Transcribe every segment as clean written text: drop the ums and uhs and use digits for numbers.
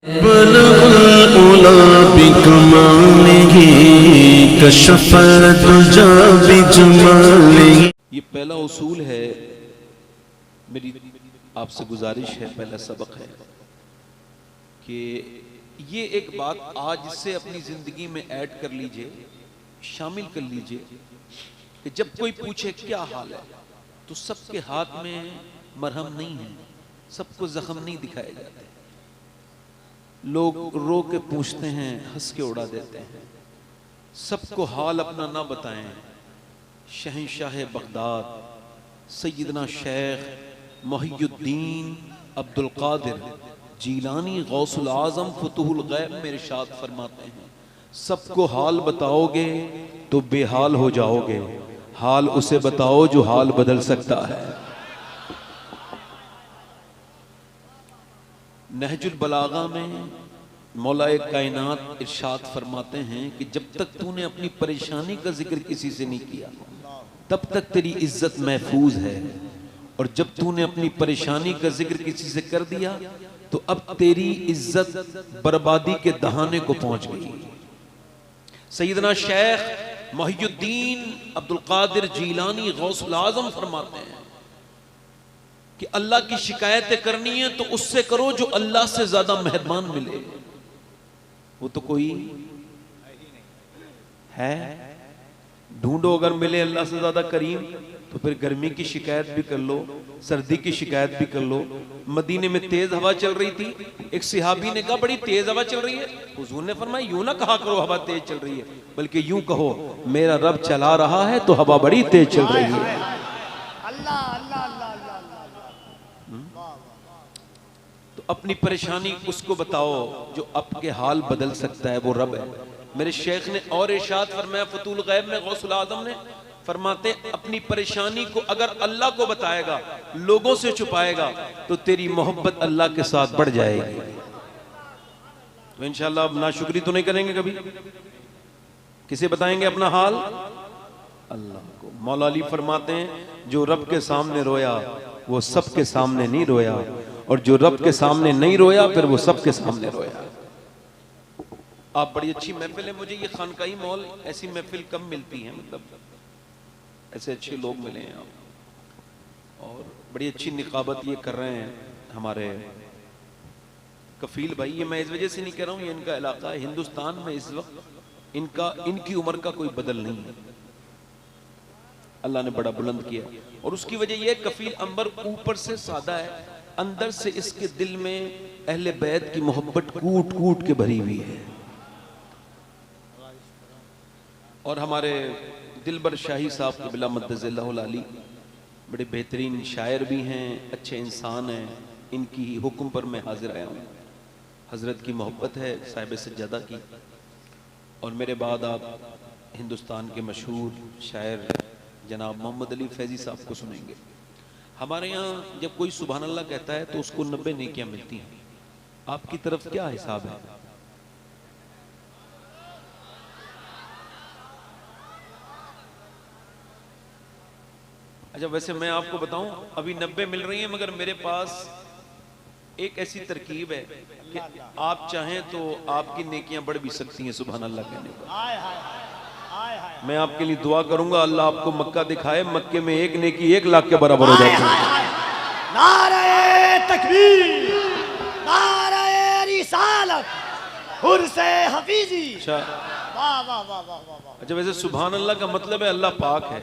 ये पहला उसूल है, मेरी आपसे गुजारिश है, पहला सबक है कि ये एक बात आज से अपनी जिंदगी में ऐड कर लीजिए, शामिल कर लीजिए कि जब कोई पूछे क्या हाल है तो सबके हाथ में मरहम नहीं है, सबको जख्म नहीं दिखाए जाते। लोग रो के पूछते हैं, हंस के उड़ा देते हैं। सबको हाल अपना ना बताएं। शहंशाह बगदाद सैयदना शेख मोहियुद्दीन अब्दुल कादिर जीलानी गौसुल आजम फतहुल गैब में इरशाद फरमाते हैं, सबको हाल बताओगे तो बेहाल हो जाओगे, हाल उसे बताओ जो हाल बदल सकता है। नहजुल बलागा में मौलाए कायनात इरशाद फरमाते हैं कि जब तक तूने अपनी परेशानी का जिक्र किसी से नहीं किया तब तक तेरी इज्जत महफूज है, और जब तूने अपनी परेशानी का जिक्र किसी से कर दिया तो अब तेरी इज्जत बर्बादी के दहाने को पहुंच गई। सैयदना शेख मोहियुद्दीन अब्दुल कादिर जीलानी गौसुल आजम फरमाते हैं कि अल्लाह की शिकायतें करनी है तो उससे करो जो अल्लाह से ज्यादा मेहरबान मिले। वो तो कोई है, ढूंढो अगर मिले अल्लाह से ज्यादा करीम तो फिर गर्मी की शिकायत भी कर लो, सर्दी की शिकायत भी कर लो। मदीने में तेज हवा चल रही थी, एक सिहाबी ने कहा बड़ी तेज हवा चल रही है। हुजूर ने फरमाया यूं ना कहा करो हवा तेज चल रही है, बल्कि यूं कहो मेरा रब चला रहा है तो हवा बड़ी तेज चल रही है। अल्लाह अल्लाह अल्लाह तो अपनी परेशानी उसको बताओ जो आपके हाल बदल सकता है, वो रब है। मेरे शेख ने और इरशाद फरमाया फतहुल गैब में गौसुल आजम ने फरमाते, अपनी परेशानी को अगर अल्लाह को बताएगा, लोगों से छुपाएगा तो तेरी मोहब्बत अल्लाह के साथ बढ़ जाएगी। तो इंशाअल्लाह अब नाशुक्री तो नहीं करेंगे कभी। किसे बताएंगे अपना हाल? अल्लाह को। मौला अली फरमाते हैं जो रब के सामने रोया वो सबके सामने नहीं रोया, और जो रब के सामने नहीं रोया फिर वो सबके सामने रोया। आप बड़ी अच्छी महफिल है, मुझे ये खानकाही मॉल ऐसी महफिल कम मिलती है, मतलब ऐसे अच्छे लोग मिले हैं आप, और बड़ी अच्छी निकाबत ये कर रहे हैं हमारे कफील भाई। ये मैं इस वजह से नहीं कह रहा हूँ, ये इनका इलाका है। हिंदुस्तान में इस वक्त इनकी उम्र का कोई बदल नहीं है, अल्लाह ने बड़ा बुलंद किया। और उसकी वजह यह कफील अंबर ऊपर से सादा है, अंदर से इसके दिल में अहले बैत की मोहब्बत कूट कूट के भरी हुई है। और हमारे दिलबर शाही साहब क़िबला मद्दज़िल्लाहुल आली बड़े बेहतरीन शायर भी हैं, अच्छे इंसान हैं। इनकी हुक्म पर मैं हाजिर आया हूँ। हज़रत की मोहब्बत है साहिब सज्जादा की। और मेरे बाद आप हिंदुस्तान के मशहूर शायर जनाब मोहम्मद अली फैज़ी साहब को सुनेंगे। हमारे यहाँ जब कोई सुभान अल्लाह कहता है तो उसको 90 नेकियां मिलती हैं। आपकी तरफ क्या हिसाब है? अच्छा, वैसे मैं आपको बताऊं, अभी 90 मिल रही हैं, मगर मेरे पास एक ऐसी तरकीब है कि आप चाहें तो आपकी नेकियां बढ़ भी सकती हैं सुभान अल्लाह कहने पर। मैं आपके लिए दुआ करूंगा, अल्लाह आपको मक्का दिखाए, मक्के में एक नेकी 1 लाख के बराबर हो जाती है। नारे तकबीर, नारे रिसालत, हुर्से हफीजी। अच्छा, वाह वाह वाह वाह वाह। अच्छा, वैसे सुभान अल्लाह का मतलब है अल्लाह पाक है,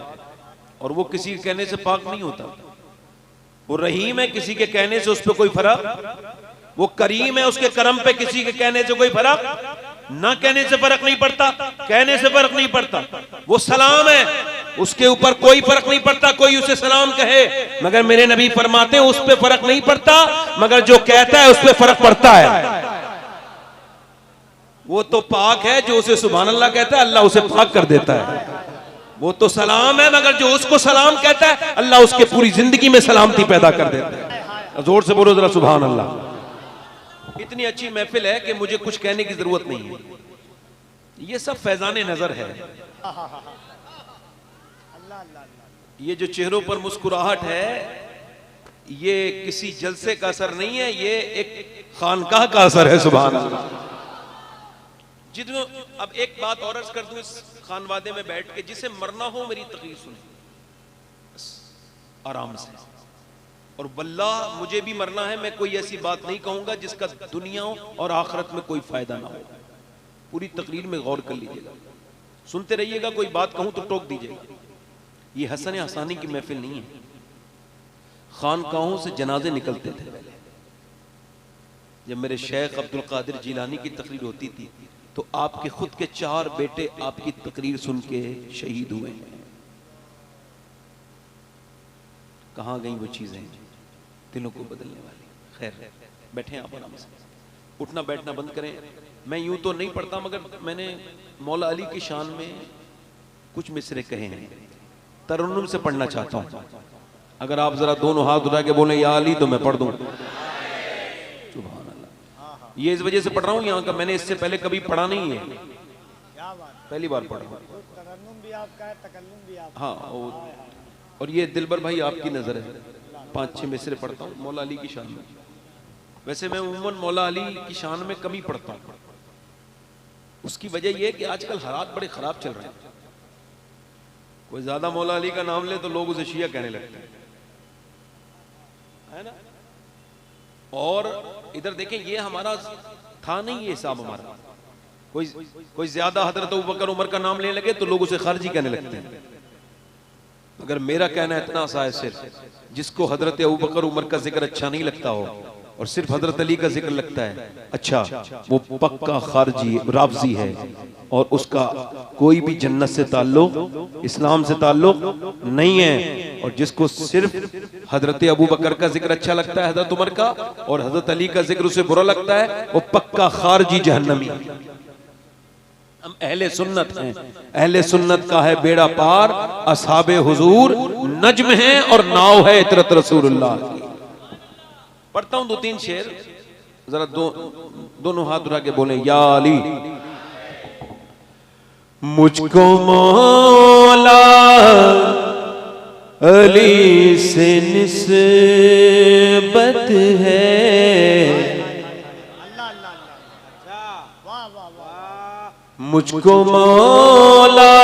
और वो किसी के कहने से पाक नहीं होता। वो रहीम है, किसी के कहने से उस पर कोई फर्क। वो करीम है, उसके करम पे किसी के कहने से कोई फर्क, ना कहने से फर्क नहीं पड़ता, कहने से फर्क नहीं पड़ता। वो सलाम है, उसके ऊपर कोई फर्क नहीं पड़ता, कोई उसे सलाम कहे, मगर मेरे नबी फरमाते हैं उस पर फर्क नहीं पड़ता, मगर जो कहता है उस पर फर्क पड़ता है। वो तो पाक है, जो उसे सुभान अल्लाह कहता है अल्लाह उसे पाक कर देता है। वो तो सलाम है, मगर जो उसको सलाम कहता है अल्लाह उसके पूरी जिंदगी में सलामती पैदा कर देता है। जोर से बोलो जरा सुभान अल्लाह। इतनी अच्छी महफिल है कि मुझे कुछ कहने की जरूरत नहीं है। ये सब फैजाने नजर है। ये जो चेहरों पर मुस्कुराहट है ये किसी जलसे का असर नहीं है, ये एक खानकाह का असर है। सुभान अल्लाह। जितने अब एक बात और अर्ज कर दूं, इस खानवादे में बैठ के जिसे मरना हो मेरी तकरीर सुने आराम से, और वल्लाह मुझे भी मरना है। मैं कोई ऐसी बात नहीं कहूंगा जिसका दुनिया और आखिरत में कोई फायदा ना हो। पूरी तकरीर में गौर कर लीजिएगा, सुनते रहिएगा। कोई बात कहूं तो टोक दीजिएगा। ये हसन हसानी की महफिल नहीं है। खानकाहों से जनाजे निकलते थे पहले। जब मेरे शेख अब्दुल कादिर जिलानी की तकरीर होती थी तो आपके खुद के 4 बेटे आपकी तकरीर सुन के शहीद हुए हैं। कहां गई वो चीजें दिलों को बदलने वाली? खैर, बैठे आप आराम से, उठना बैठना बंद करें। मैं यूं तो नहीं पढ़ता, मगर मैंने मौला अली की शान में कुछ मिसरे कहे हैं, तरन्नुम से पढ़ना चाहता हूं। अगर आप जरा दोनों हाथ उठा के बोले या अली तो मैं पढ़ दूं। सुभान अल्लाह। ये इस वजह से पढ़ रहा हूं यहाँ का, मैंने इससे पहले कभी पढ़ा नहीं है, पहली बार पढ़ रहा हूं। तरन्नुम भी आपका है, तकल्लुम भी आपका। हाँ, और ये दिलबर भाई आपकी नजर है। 5-6 मिसरे पढ़ता हूँ मौला अली की शान में। वैसे मैं उम्मन मौला अली की शान में कम ही पढ़ता हूँ। उसकी वजह यह है कि आजकल हालात बड़े खराब चल रहे हैं। कोई ज्यादा मौला अली का नाम ले तो लोग उसे शिया कहने लगते हैं, है ना। और इधर देखें, ये हमारा था नहीं ये हिसाब हमारा। कोई ज्यादा हजरत अबू बकर उमर का नाम लेने लगे तो लोग उसे खारजी कहने लगते हैं। अगर मेरा कहना इतना सा है, सिर्फ जिसको हजरत अबू बकर उमर का जिक्र अच्छा नहीं लगता हो और सिर्फ हजरत अली का जिक्र लगता है अच्छा, वो पक्का खारजी रावजी है और उसका कोई भी जन्नत से ताल्लुक, इस्लाम से ताल्लुक नहीं है। और जिसको सिर्फ हजरत अबू बकर का जिक्र अच्छा लगता है, हजरत उमर का, और हजरत अली का जिक्र उसे बुरा लगता है, वो पक्का खारजी जहन्नमी। हम अहले सुन्नत हैं, अहले सुन्नत का है बेड़ा पार, असहाबे हुजूर नज्म है और नाव है इतरत रसूलुल्लाह की। पढ़ता हूं 2-3 शेर, जरा दोनों हाथ उठा के बोले या अली। मुझको मौला अली से निस्बत है, मुझको मौला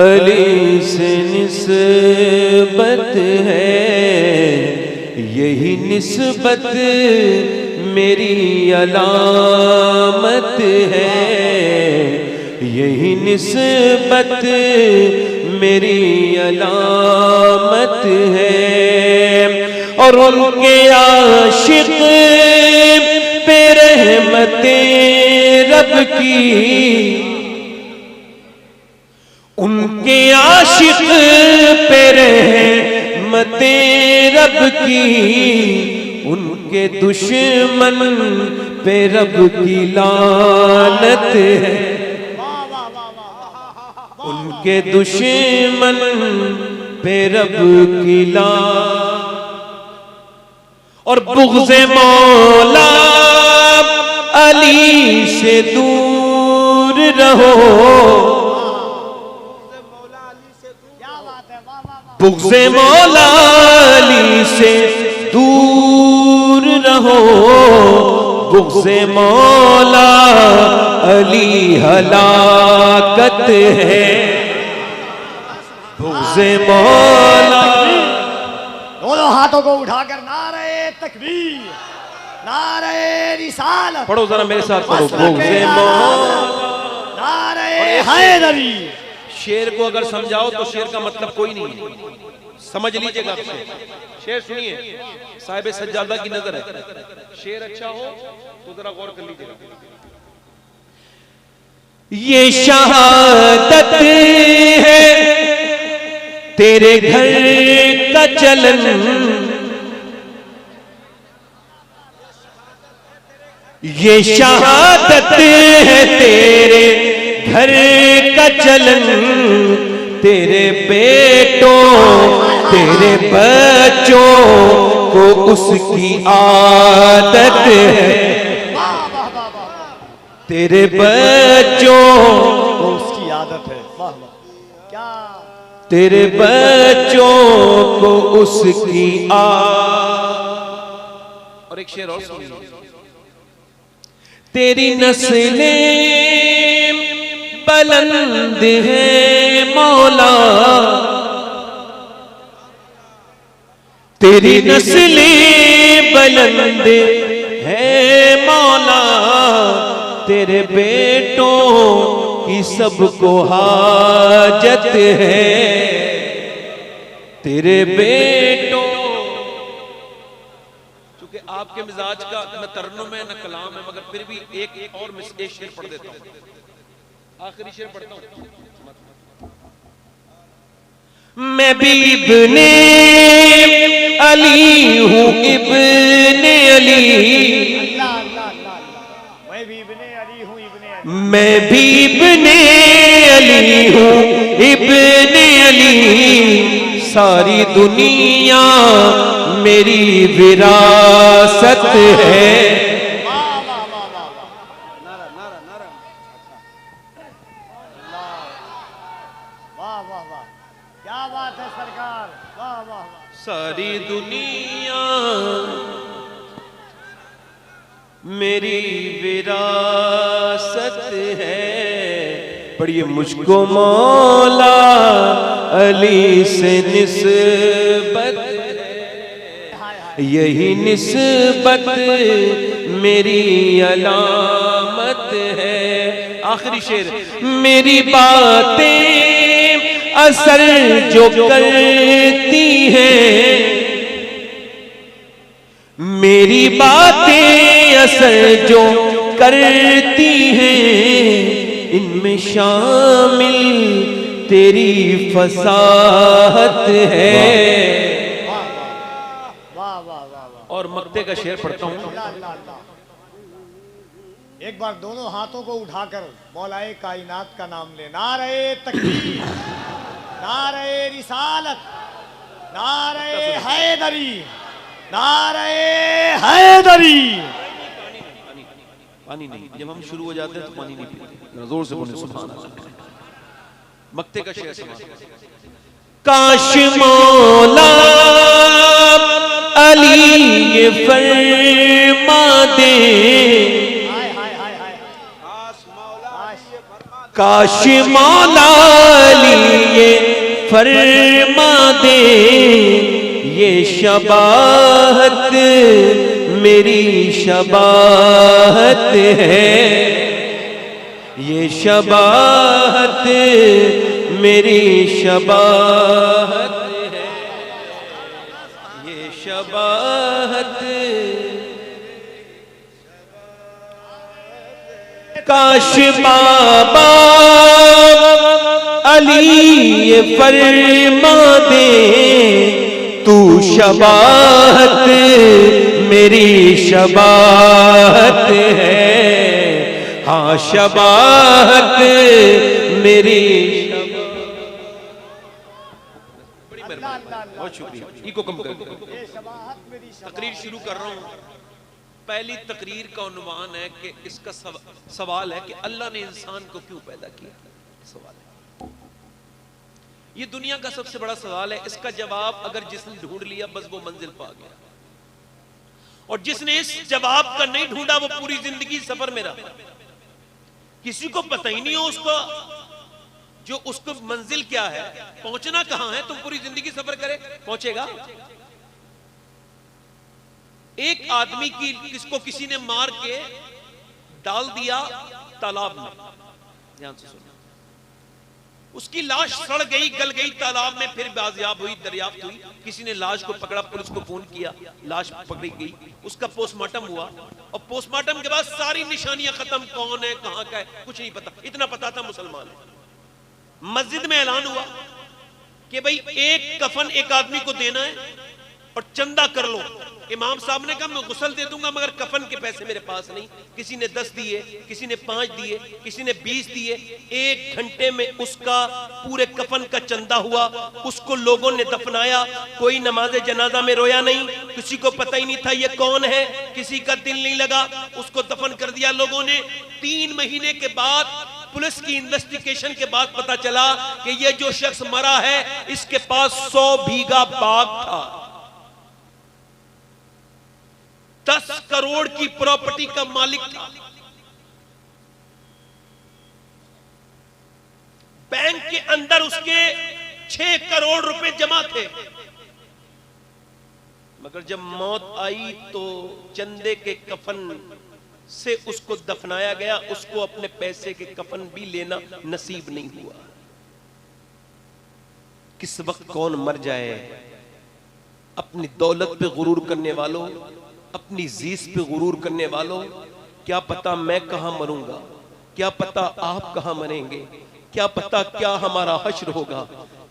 अली से निस्बत है, यही निस्बत मेरी अलामत है, यही निस्बत मेरी अलामत है। और उनके आशिक पे रहमते रब की, उनके आशिक पे रहमते रब की, उनके दुश्मन पे रब की लानत है, उनके दुश्मन पे रब की लानत। और बुग़्ज़े मौला अली से दूर रहो, बुग़्ज़े मौला अली से दूर रहो, बुग़्ज़े मौला अली हलाकत है, बुग़्ज़े मौला। दोनों हाथों को उठाकर नारे तकबीर, नारे रिसालत, पढ़ो जरा मेरे साथ पढ़ो, बुग़्ज़े मौला, नारे हैदरी। शेर को अगर समझाओ तो शेर का मतलब कोई नहीं है, समझ लीजिएगा। शेर सुनिए, साहिब सज्जादा की नजर है, शेर अच्छा हो तो जरा गौर कर लीजिएगा। ये शहादत है तेरे घर का चलन, ये शहादत है तेरे घर का चलन, तेरे बेटों तेरे बच्चों को उसकी आदत है, तेरे बच्चों को उसकी आदत है। वाह वाह, क्या तेरे बच्चों को उसकी और एक शेर और सुनिए। तेरी नस्लें बुलंद है मौला, तेरी नस्लें बुलंद है मौला, तेरे बेटों की सबको हाजत है, तेरे बेटों। चूंकि आपके मिजाज का न तरन्नुम है न कलाम है, मगर फिर भी एक और एक शेर पढ़ देता हूं, आखिरी शेर पढ़ता हूं। मैं भी इब्ने अली हूँ, इब्ने अली, मैं भी इब्ने अली हूँ, इब्ने अली, सारी दुनिया मेरी विरासत है। क्या बात है सरकार, वाह वाह। सारी दुनिया मेरी विरासत है। पढ़िए, मुझको मौला अली से निस्बत है, यही निस्बत मेरी अलामत है। आखिरी शेर, मेरी बातें असर जो करती हैं, मेरी बातें असर जो करती हैं, इनमें शामिल तेरी फसाहत है। वाह वाह वाह। और मक्ते का शेर पढ़ता हूं। एक बार दोनों हाथों को उठाकर मौलाए कायनात का नाम ले। नारे तकबीर, नारे रिसालत, नारे हैदरी, नारे हैदरी। पानी नहीं, जब हम शुरू हो जाते हैं तो पानी नहीं पीते। जोर से बोले सुभान अल्लाह। मक्ते का शेर सुना। काश मौला अली ये फरमा दे, काश मौला अली ये फरमा दे, ये शबाहत मेरी शबाहत है, ये शबाहत मेरी शबाहत है, ये शबाहत। काश बाबा अली ये फरमा दे, तू शबाहत मेरी शबाहत है, हाँ शबाहत मेरी शबाहत। बहुत शुक्रिया। इको कम कर, तकरीर शुरू कर रहा हूँ। पहली तकरीर का उन्वान है कि इसका सवाल है कि अल्लाह ने इंसान को क्यों पैदा किया। सवाल है, ये दुनिया का सबसे बड़ा सवाल है। इसका जवाब अगर जिसने ढूंढ लिया बस वो मंजिल पा गया, और जिसने इस जवाब का नहीं ढूंढा वो पूरी जिंदगी सफर में रहा। किसी को पता ही नहीं हो उसको जो उसको मंजिल क्या है, पहुंचना कहां है। तुम पूरी जिंदगी सफर करे, पहुंचेगा। एक आदमी की किसको किसी ने मार के डाल दिया तालाब में, ध्यान से सुनो। उसकी लाश सड़ गई, गल गई तालाब में, फिर बाजियाब हुई, दरियाफ्त हुई। किसी ने लाश को पकड़ा, पुलिस को फोन किया, लाश पकड़ी गई, उसका पोस्टमार्टम हुआ, और पोस्टमार्टम के बाद सारी निशानियां खत्म, कौन है कहां का है कुछ नहीं पता। इतना पता था मुसलमान है। मस्जिद में ऐलान हुआ कि भाई एक कफन एक आदमी को देना है और चंदा कर लो। इमाम साहब ने कहा मैं गुस्ल दे दूंगा मगर कफन के पैसे मेरे पास नहीं। किसी ने 10 दिए, किसी ने 5 दिए, किसी ने 20 दिए। 1 घंटे में उसका पूरे कफन का चंदा हुआ। उसको लोगों ने दफनाया। कोई नमाज जनाजा में रोया नहीं, किसी को पता ही नहीं था ये कौन है, किसी का दिल नहीं लगा, उसको दफन कर दिया लोगों ने। 3 महीने के बाद पुलिस की इन्वेस्टिगेशन के बाद पता चला कि ये जो शख्स मरा है इसके पास 100 बीघा बाग था, 10 करोड़ की प्रॉपर्टी का मालिक था। बैंक के अंदर उसके 6 करोड़ रुपए जमा थे, मगर जब मौत आई तो चंदे के कफन से उसको दफनाया गया, उसको अपने पैसे के कफन भी लेना नसीब नहीं हुआ। किस वक्त कौन मर जाए। अपनी दौलत पे गुरूर करने वालों, अपनी जीस पे गुरूर करने वालों, क्या पता मैं कहां मरूंगा, क्या पता आप कहां मरेंगे, क्या पता क्या हमारा हश्र होगा।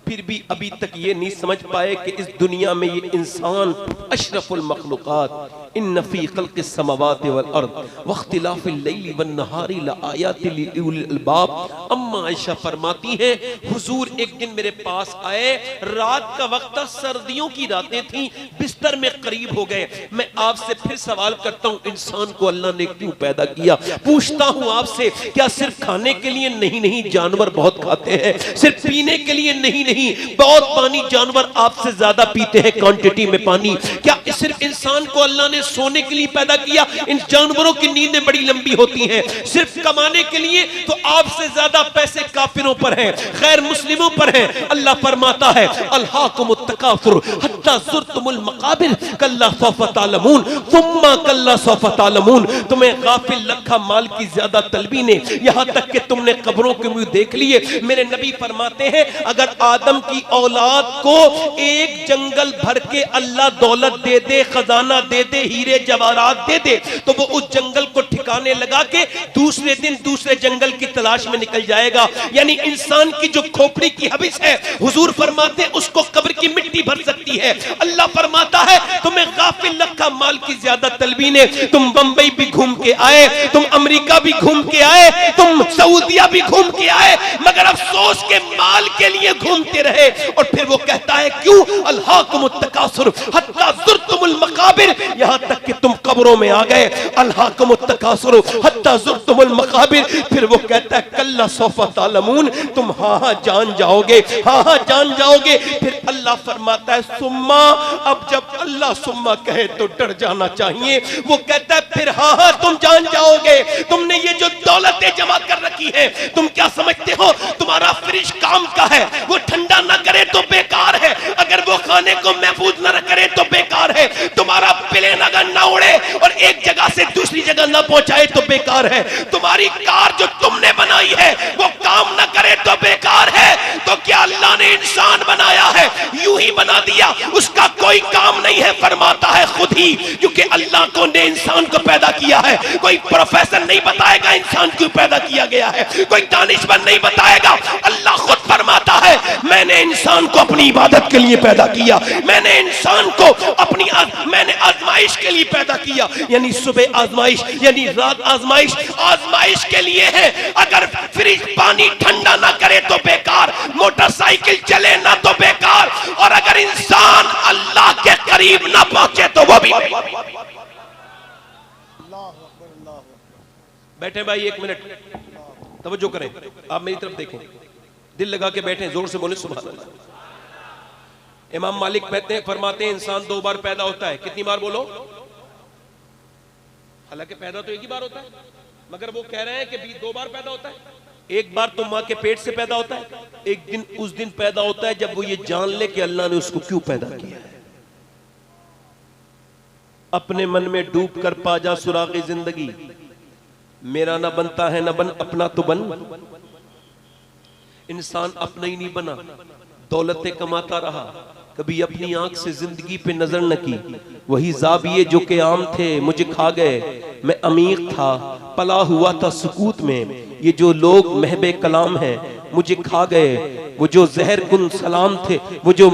फिर भी अभी तक ये नहीं समझ पाए कि इस दुनिया में ये इंसान अशरफुल मखलूकात, इन्न फी खल्क़िस समावाति वल अर्द वख्तिलाफिल लैली वन नहारी लआयातिल लिउलिल अलबाब। अम्मा आयशा फरमाती हैं, हुजूर एक दिन मेरे पास आए, रात का वक्त था, सर्दियों की रातें थीं, बिस्तर में करीब हो गए। मैं आपसे फिर सवाल करता हूं, इंसान को अल्लाह ने क्यों पैदा किया? पूछता हूं आपसे, क्या सिर्फ खाने के लिए? नहीं नहीं, जानवर बहुत खाते हैं। सिर्फ पीने के लिए? नहीं नहीं, बहुत पानी जानवर आपसे ज्यादा पीते हैं क्वांटिटी में पानी। क्या सिर्फ इंसान को अल्लाह ने सोने के लिए पैदा किया? इन जानवरों की नींदें बड़ी लंबी होती हैं। सिर्फ कमाने के लिए? तो आपसे ज्यादा पैसे काफिरों पर हैं, गैर मुस्लिमों पर हैं। अल्लाह फरमाता है, अल्हाकुमुत तकासुर हत्ता ज़ुरतुमुल मकाबिर कल्ला सौफ़ा तालमून सुम्मा कल्ला सौफ़ा तालमून। तुम्हें गाफिल रखा माल की ज्यादा तलबी ने, यहां तक कि तुमने कब्रों के मुंह देख लिए। मेरे नबी फरमाते हैं, अगर आदम की औलाद को एक जंगल भर के अल्लाह दौलत दे दे, खजाना दे दे, हीरे जवाहरात दे दे, तो वो उस जंगल को ठिकाने लगा के दूसरे दिन दूसरे जंगल की तलाश में निकल जाएगा। यानी इंसान की जो खोपड़ी की हबिस है, हुजूर फरमाते हैं, उसको कब्र की मिट्टी भर सकती है। अल्लाह फरमाता है, तुम्हें गाफिल रखा माल की ज्यादा तलबी ने। तुम बंबई भी घूम के आए, तुम अमेरिका भी घूम के आए, तुम सऊदिया भी घूम के आए, मगर अफसोस के माल के लिए घूमते रहे। और फिर वो कहता है, क्यों? अल्हाकुमुत तकासुर हत्ता ज़ुरतुमुल मकाबिर, यहां तक कि तुम कब्रों में आ गए। अल्हाकुमुत तकासुर हत्ता ज़ुरतुमुल मकाबिर। फिर वो कहता है, कल्ला सौफ़ा तालमून, तुम हाँ हाँ जान जाओगे, हाँ हाँ जान जाओगे। फिर अल्लाह फरमाता है, सुम्मा। अब जब अल्लाह सुम्मा कहे तो डर जाना चाहिए। वो कहता है, फिर हाँ हाँ तुम जान जाओगे। तुमने ये जो दौलतें जमा कर रखी है, तुम क्या समझते हो तुम्हारा फ्रिज काम का है? वो ठंडा ना करे तो बेकार है, अगर वो खाने को महफूज न करे तो बेकार है। तुम्हारा प्लेन अगर ना उड़े और एक जगह से दूसरी जगह ना पहुंचाए तो बेकार है। तुम्हारी कार जो तुमने बनाई है वो काम ना करे तो बेकार है। तो क्या अल्लाह ने इंसान बनाया है यूं ही बना दिया, उसका कोई काम नहीं है? फरमाता है खुद ही, क्योंकि अल्लाह को ने इंसान को पैदा किया है। कोई प्रोफेसर नहीं बताएगा इंसान क्यों पैदा किया गया है, कोई दानिशमंद नहीं बताएगा। अल्लाह खुद फरमाता है, मैंने इंसान को अपनी इबादत के लिए पैदा किया, मैंने इंसान को मैंने आजमाइश के लिए पैदा किया। यानी सुबह आजमाइश, यानी रात आजमाइश, आजमाइश के लिए है। अगर फ्रिज पानी ठंडा ना करे तो बेकार, मोटरसाइकिल चले ना तो बेकार, और अगर इंसान अल्लाह के करीब ना पहुंचे तो वो भी। बैठे भाई, एक मिनट तवज्जो करें, आप मेरी तरफ देखें, दिल लगा के बैठे, जोर से बोले सुभान अल्लाह। इमाम मालिक कहते हैं, फरमाते हैं, इंसान 2 बार पैदा होता है। कितनी बार बोलो? हालांकि पैदा तो एक ही बार होता है, मगर वो कह रहे हैं कि 2 बार पैदा होता है। एक बार तो माँ के पेट से पैदा होता है, एक दिन उस दिन पैदा होता है जब वो ये जान ले कि अल्लाह ने उसको क्यों पैदा किया है। अपने मन में डूब कर पा जा सुराग़े जिंदगी, मेरा ना बनता है ना बन, अपना तो बन। इंसान अपना ही नहीं बना, दौलतें कमाता रहा, कभी अपनी आंख से जिंदगी पे नजर न की। वही ज़ाबिये जो के आम थे मुझे खा गए, मैं अमीर था पला हुआ था सुकूत में। ये जो लोग महबे कलाम हैं मुझे खा गए, वो जो जहर कुन सलाम थे, वो जो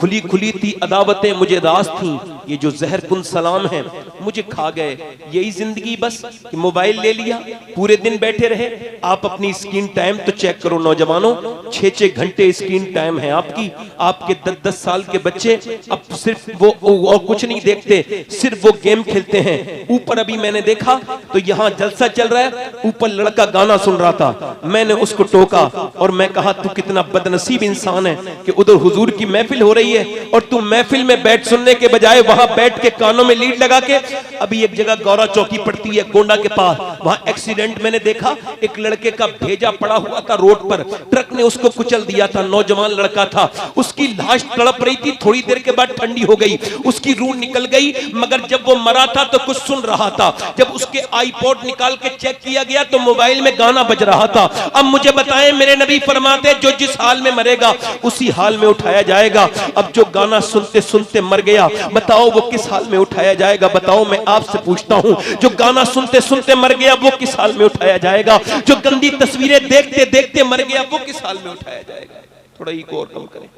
खुली खुली थी अदावतें मुझे रास थी। ये जो जहर कुन सलाम है मुझे खा गए। यही जिंदगी बस कि मोबाइल ले लिया, पूरे दिन बैठे रहे। आप अपनी स्क्रीन टाइम तो चेक करो नौजवानों, 6-6 घंटे स्क्रीन टाइम है आपकी। आपके 10-10 साल के बच्चे अब सिर्फ वो और कुछ नहीं देखते, सिर्फ वो गेम खेलते हैं। ऊपर अभी मैंने देखा तो यहाँ जलसा चल रहा है, ऊपर लड़का गाना सुन रहा था। मैंने उसको टोका और मैं कहा तू कितना बदनसीब इंसान है कि उधर हुजूर की महफिल हो रही है और तू महफिल में बैठ सुनने के बजाय वहां बैठ के कानों में लीड लगा के। अभी एक जगह गौरा चौकी पड़ती है गोंडा के पास, वहां एक्सीडेंट मैंने देखा, एक लड़के का भेजा पड़ा हुआ था रोड पर, ट्रक ने उसको कुचल दिया था। नौजवान लड़का था, उसकी लाश तड़प रही थी, थोड़ी देर के बाद ठंडी हो गई, उसकी रूह निकल गई, मगर जब वो मरा था तो कुछ सुन रहा था। जब उसके आईपॉड निकाल के चेक किया गया तो मोबाइल में गाना बज रहा था। अब मुझे बताएं, मेरे नबी फरमाते जो जिस हाल में मरेगा उसी हाल में उठाया जाएगा। अब जो गाना सुनते सुनते मर गया, बताओ वो किस हाल में उठाया जाएगा? बताओ, मैं आपसे पूछता हूं, जो गाना सुनते सुनते मर गया वो किस हाल में उठाया जाएगा? जो गंदी तस्वीरें देखते देखते मर गया वो किस हाल में उठाया जाएगा? थोड़ा इको और कम करें,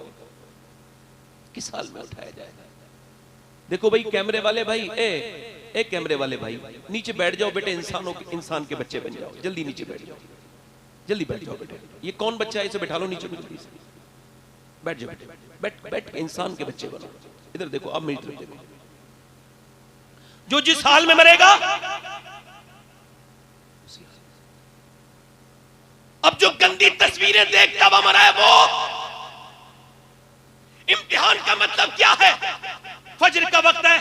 किस हाल में उठाया जाएगा? देखो भाई, कैमरे वाले भाई, ए कैमरे वाले भाई, नीचे बैठ जाओ बेटे, इंसान के बच्चे बन जाओ, जल्दी नीचे बैठ जाओ, जल्दी बैठ जाओ बेटे। ये कौन बच्चा है, इसे बैठा लो नीचे, जल्दी से बैठ जाओ बेटे, बैठ बैठ, इंसान के बच्चे बनो। इधर देखो, अब मेरी तरफ देखो, जो जिस हाल में मरेगा, अब जो गंदी तस्वीरें देखता हुआ मरा है वो इम्तिहान का मतलब क्या है? फजर का वक्त है,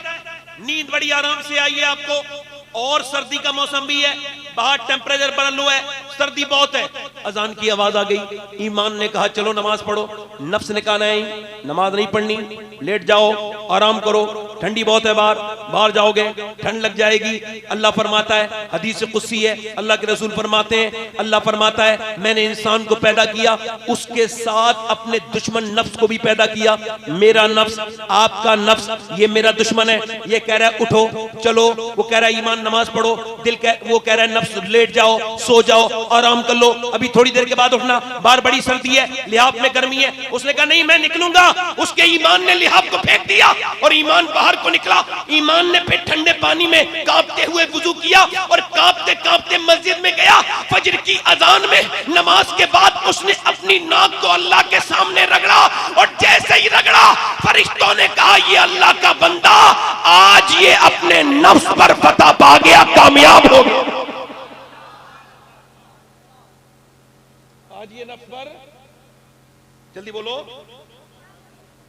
नींद बड़ी आराम से आई है आपको, और सर्दी का मौसम भी है, बाहर टेम्परेचर बड़ा लो है, सर्दी बहुत है। अजान की आवाज आ गई, ईमान ने कहा चलो नमाज पढ़ो, नफ्स ने कहा नहीं नमाज नहीं पढ़नी, लेट जाओ, आराम करो, ठंडी बहुत है बाहर जाओगे ठंड लग जाएगी। अल्लाह फरमाता है, हदीस कुदसी है, अल्लाह के रसूल फरमाते हैं, अल्लाह फरमाता है मैंने इंसान को पैदा किया, उसके साथ अपने दुश्मन नफ्स को भी पैदा किया। मेरा नफ्स, आपका नफ्स, ये मेरा दुश्मन है। ये कह रहा है उठो चलो, वो कह रहा है ईमान नमाज पढ़ो, वो कह रहा है नफ्स लेट जाओ, सो जाओ, आराम कर लो, अभी थोड़ी देर के बाद उठना, बाहर बड़ी सर्दी है, लिहाफ में गर्मी है। उसने कहा नहीं मैं निकलूंगा, उसके ईमान ने लिहाफ को फेंक दिया और ईमान बाहर को निकला। ईमान ने फिर ठंडे पानी में कांपते हुए वुजू किया और कांपते कांपते मस्जिद में गया। फजर की अजान में नमाज के बाद उसने अपनी नाक को अल्लाह के सामने रगड़ा और जैसे ही रगड़ा फरिश्तों ने कहा ये अल्लाह का बंदा आज ये अपने नफ्स पर फतह पा गया, कामयाब हो गया। आज ये नफ्स पर, जल्दी बोलो,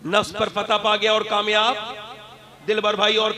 नफ्स पर फतह पा गया और कामयाब, दिलबर भाई, और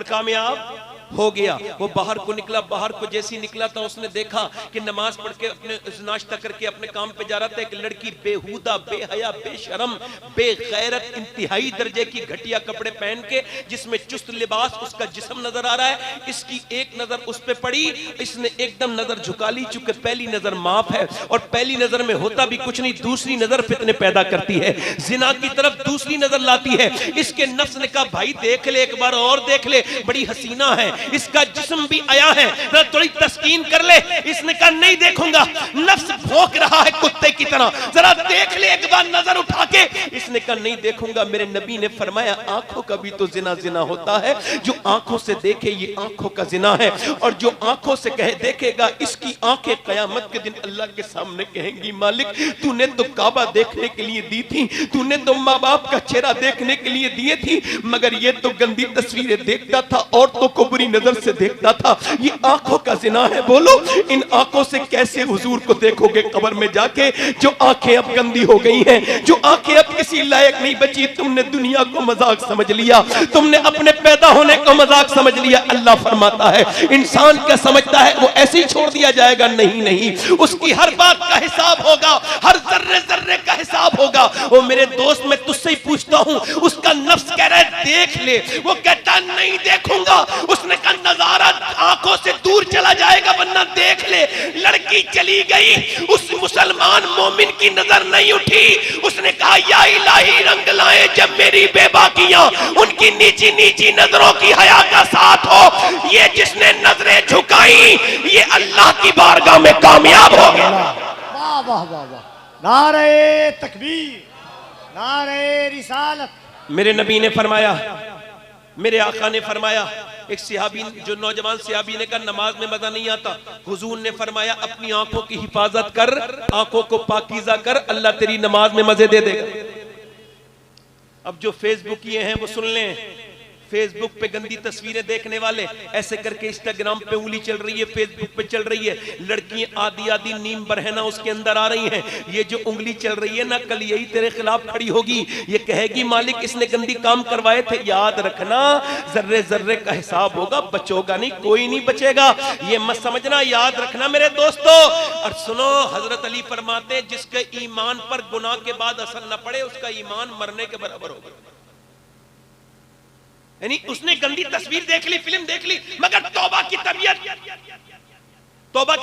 कामयाब हो गया। वो बाहर को निकला, बाहर को जैसे ही निकला था उसने देखा कि नमाज पढ़ के अपने नाश्ता करके अपने काम पे जा रहा था, एक लड़की बेहुदा, बेहया, बेशरम, बेगैरत, इंतहाई दर्जे की घटिया कपड़े पहन के, जिसमें चुस्त लिबास, उसका जिस्म नजर आ रहा है। इसकी एक नजर उस पे पड़ी, इसने एकदम नजर झुका ली, चूंकि पहली नजर माफ है और पहली नजर में होता भी कुछ नहीं, दूसरी नजर फितने पैदा करती है, जिना की तरफ दूसरी नजर लाती है। इसके नफ्स ने कहा भाई देख ले, एक बार और देख ले, बड़ी हसीना है, इसका जिस्म भी आया है, थोड़ी तस्कीन कर ले। इसने कहा नहीं देखूंगा, नफ्स भौंक रहा है कुत्ते की तरह, जरा देख ले एक बार नजर उठा के। इसने कहा नहीं देखूंगा, मेरे नबी ने फरमाया आंखों का भी तो जिना जिना होता है, जो आंखों से देखे ये आंखों का जिना है, और जो आंखों से कहे देखेगा इसकी आंखें कयामत के दिन अल्लाह के सामने कहेंगी मालिक तूने तो काबा देखने के लिए दी थी, तूने तो माँ बाप का चेहरा देखने के लिए दिए थी, मगर ये तो गंदी तस्वीरें देखता था, औरतों को बुरी नजर से देखता था, ये आंखों का जिना है। बोलो इन आंखों से कैसे हुजूर को देखोगे कब्र में जाके, जो आंखें अब गंदी हो गई हैं, जो आंखें अब किसी लायक नहीं बची। तुमने दुनिया को मजाक समझ लिया, तुमने अपने पैदा होने को मजाक समझ लिया। अल्लाह फरमाता है इंसान क्या समझता है वो ऐसे ही छोड़ दिया जाएगा? नहीं नहीं, उसकी हर बात का हिसाब होगा, हर जर्रे जर्रे का हिसाब होगा। वो मेरे दोस्त, मैं तुझसे ही पूछता हूं, उसका नफ्स कह रहा है देख ले, वो कहता नहीं देखूंगा। उसने कहा नजारा आंखों से दूर चला जाएगा वरना देख ले। लड़की चली गई, उस मुसलमान मोमिन की नजर नहीं उठी। उसने कहा या इलाही रंग लाए जब मेरी बेबाकियां उनकी नीची नीची नजरों की हया का साथ हो। ये जिसने नजरें झुकाई ये अल्लाह की बारगाह में कामयाब हो गया। वाह वाह वाह वाह, नारे तकबीर, नारे रिसालत, मेरे नबी ने फरमाया, मेरे आका ने फरमाया, एक सिहाबी जो नौजवान सिहाबी ने कहा नमाज में मजा नहीं आता, हुजूर ने फरमाया अपनी आंखों की हिफाजत कर, आंखों को पाकीज़ा कर, अल्लाह तेरी नमाज में मजे दे देगा। अब जो फेसबुक किए हैं वो सुन लें, फेसबुक पे गंदी तस्वीरें देखने वाले ऐसे करके इंस्टाग्राम पे उंगली चल रही है, फेसबुक पे चल रही है, लड़कियां आधी आधी नीम बरहना उसके अंदर आ रही हैं। ये जो उंगली चल रही है ना, कल यही तेरे खिलाफ खड़ी होगी, ये कहेगी मालिक इसने गंदी काम करवाए थे। याद रखना जर्रे जर्रे का हिसाब होगा, बचोगा नहीं, कोई नहीं बचेगा, ये मत समझना, याद रखना मेरे दोस्तों। और सुनो, हजरत अली फरमाते हैं जिसके ईमान पर गुनाह के बाद असर न पड़े उसका ईमान मरने के बराबर होगा। यानी उसने गंदी तस्वीर देख ली, फिल्म देख ली, मगर तौबा की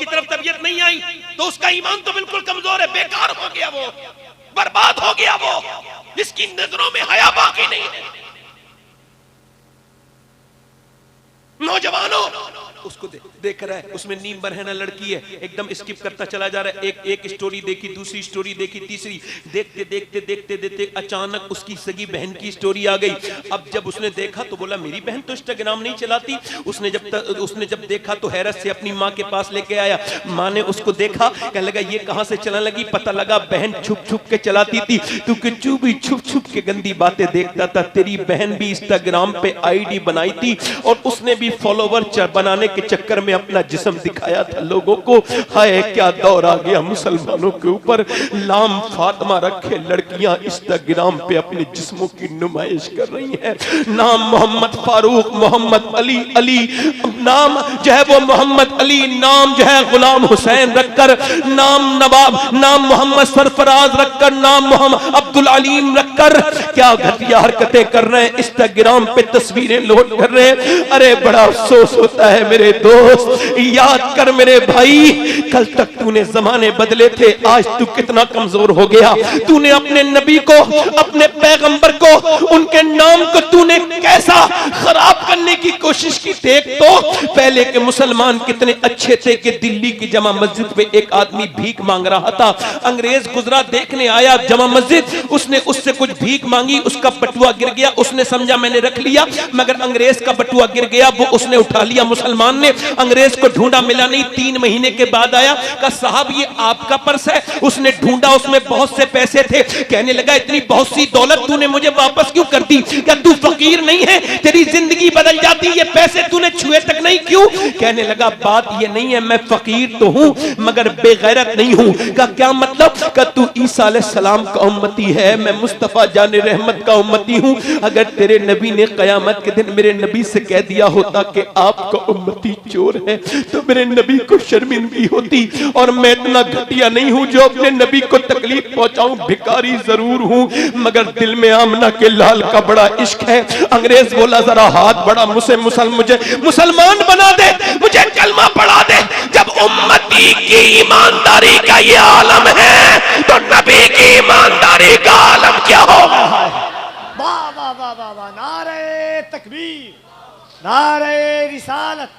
तरफ तबीयत नहीं आई तो उसका ईमान तो बिल्कुल कमजोर है, बेकार हो गया, वो बर्बाद हो गया, वो इसकी नजरों में हया बाकी नहीं है। नौजवानों उसको देख रहा है, उसमें नीम बरहना लड़की है, एकदम स्किप करता चला जा रहा है, एक स्टोरी देखी, दूसरी स्टोरी देखी, तीसरी, देखते देखते देखते देखते अचानक उसकी सगी बहन की स्टोरी आ गई। अब जब उसने देखा तो बोला मेरी बहन तो इंस्टाग्राम नहीं चलाती। उसने जब देखा तो हैरत से अपनी माँ के पास लेके आया। माँ ने उसको देखा, कहने लगा ये कहां से चलाने लगी, पता लगा बहन छुप छुप के चलाती थी, तू किच्चू भी छुप छुप के गंदी बातें देखता था। तेरी बहन भी इंस्टाग्राम पे आईडी बनाई थी और उसने भी फॉलोवर बनाने के चक्कर में अपना जिस्म दिखाया था लोगों को। हाय क्या दौर आ गया मुसलमानों के ऊपर, लाम फातिमा रखे लड़कियां इंस्टाग्राम पे अपने जिस्मों की नुमाइश कर रही हैं। नाम मोहम्मद फारूक, मोहम्मद अली, अली नाम जो है वो मोहम्मद अली, नाम जो है गुलाम हुसैन रखकर, नाम नवाब, नाम मोहम्मद सरफराज रखकर, नाम मोहम्मद अब्दुल अलीम रखकर क्या घटिया हरकतें कर रहे हैं, इंस्टाग्राम पे तस्वीरें लोड कर रहे हैं। अरे बड़ा अफसोस होता है मेरे दोस्त, याद कर मेरे भाई, कल तक तूने जमाने बदले थे, आज तू कितना कमजोर हो गया। तूने अपने नबी को, अपने पैगंबर को, उनके नाम को तूने कैसा खराब करने की कोशिश की। देख तो पहले के मुसलमान कितने अच्छे थे कि दिल्ली की जमा मस्जिद पे एक आदमी भीख मांग रहा था, अंग्रेज गुजरा, देखने आया जमा मस्जिद, उसने उससे कुछ भीख मांगी, उसका बटुआ गिर गया, उसने समझा मैंने रख लिया, मगर अंग्रेज का बटुआ गिर गया, वो उसने उठा लिया। मुसलमान ने अंग्रेज को ढूंढा, मिला नहीं, 3 महीने के बाद आया, कहा साहब ये आपका पर्स है। उसने ढूंढा, उसमें बहुत से पैसे थे, कहने लगा इतनी बहुत सी दौलत तूने मुझे वापस क्यों कर दी, क्या तू फकीर नहीं है, तेरी जिंदगी बदल जाती, ये पैसे तूने छुए तक नहीं क्यों। कहने लगा बात ये नहीं है, मैं फकीर तो हूं मगर बेगैरत नहीं हूं। का क्या मतलब, का तू ईसा अलैहिस्सलाम का उम्मती है, मैं मुस्तफा जाने रहमत का उम्मती हूं। अगर तेरे नबी ने कयामत के दिन मेरे नबी से कह दिया होता कि आपका उम्मती चोर है तो मेरे नबी को शर्मिंदगी होती, और मैं इतना घटिया नहीं हूं जो अपने नबी को तकलीफ पहुंचाऊं, भिखारी जरूर हूं मगर दिल में आमना के लाल का बड़ा इश्क है। अंग्रेज बोला जरा हाथ बढ़ा, मुझे मुसलमान बना दे, मुझे कलमा पढ़ा दे। जब उम्मती की ईमानदारी का ये आलम है तो नबी की ईमानदारी का आलम क्या होगा। वाह वाह वाह वाह वाह, नारे तकबीर, नारे रिसालत।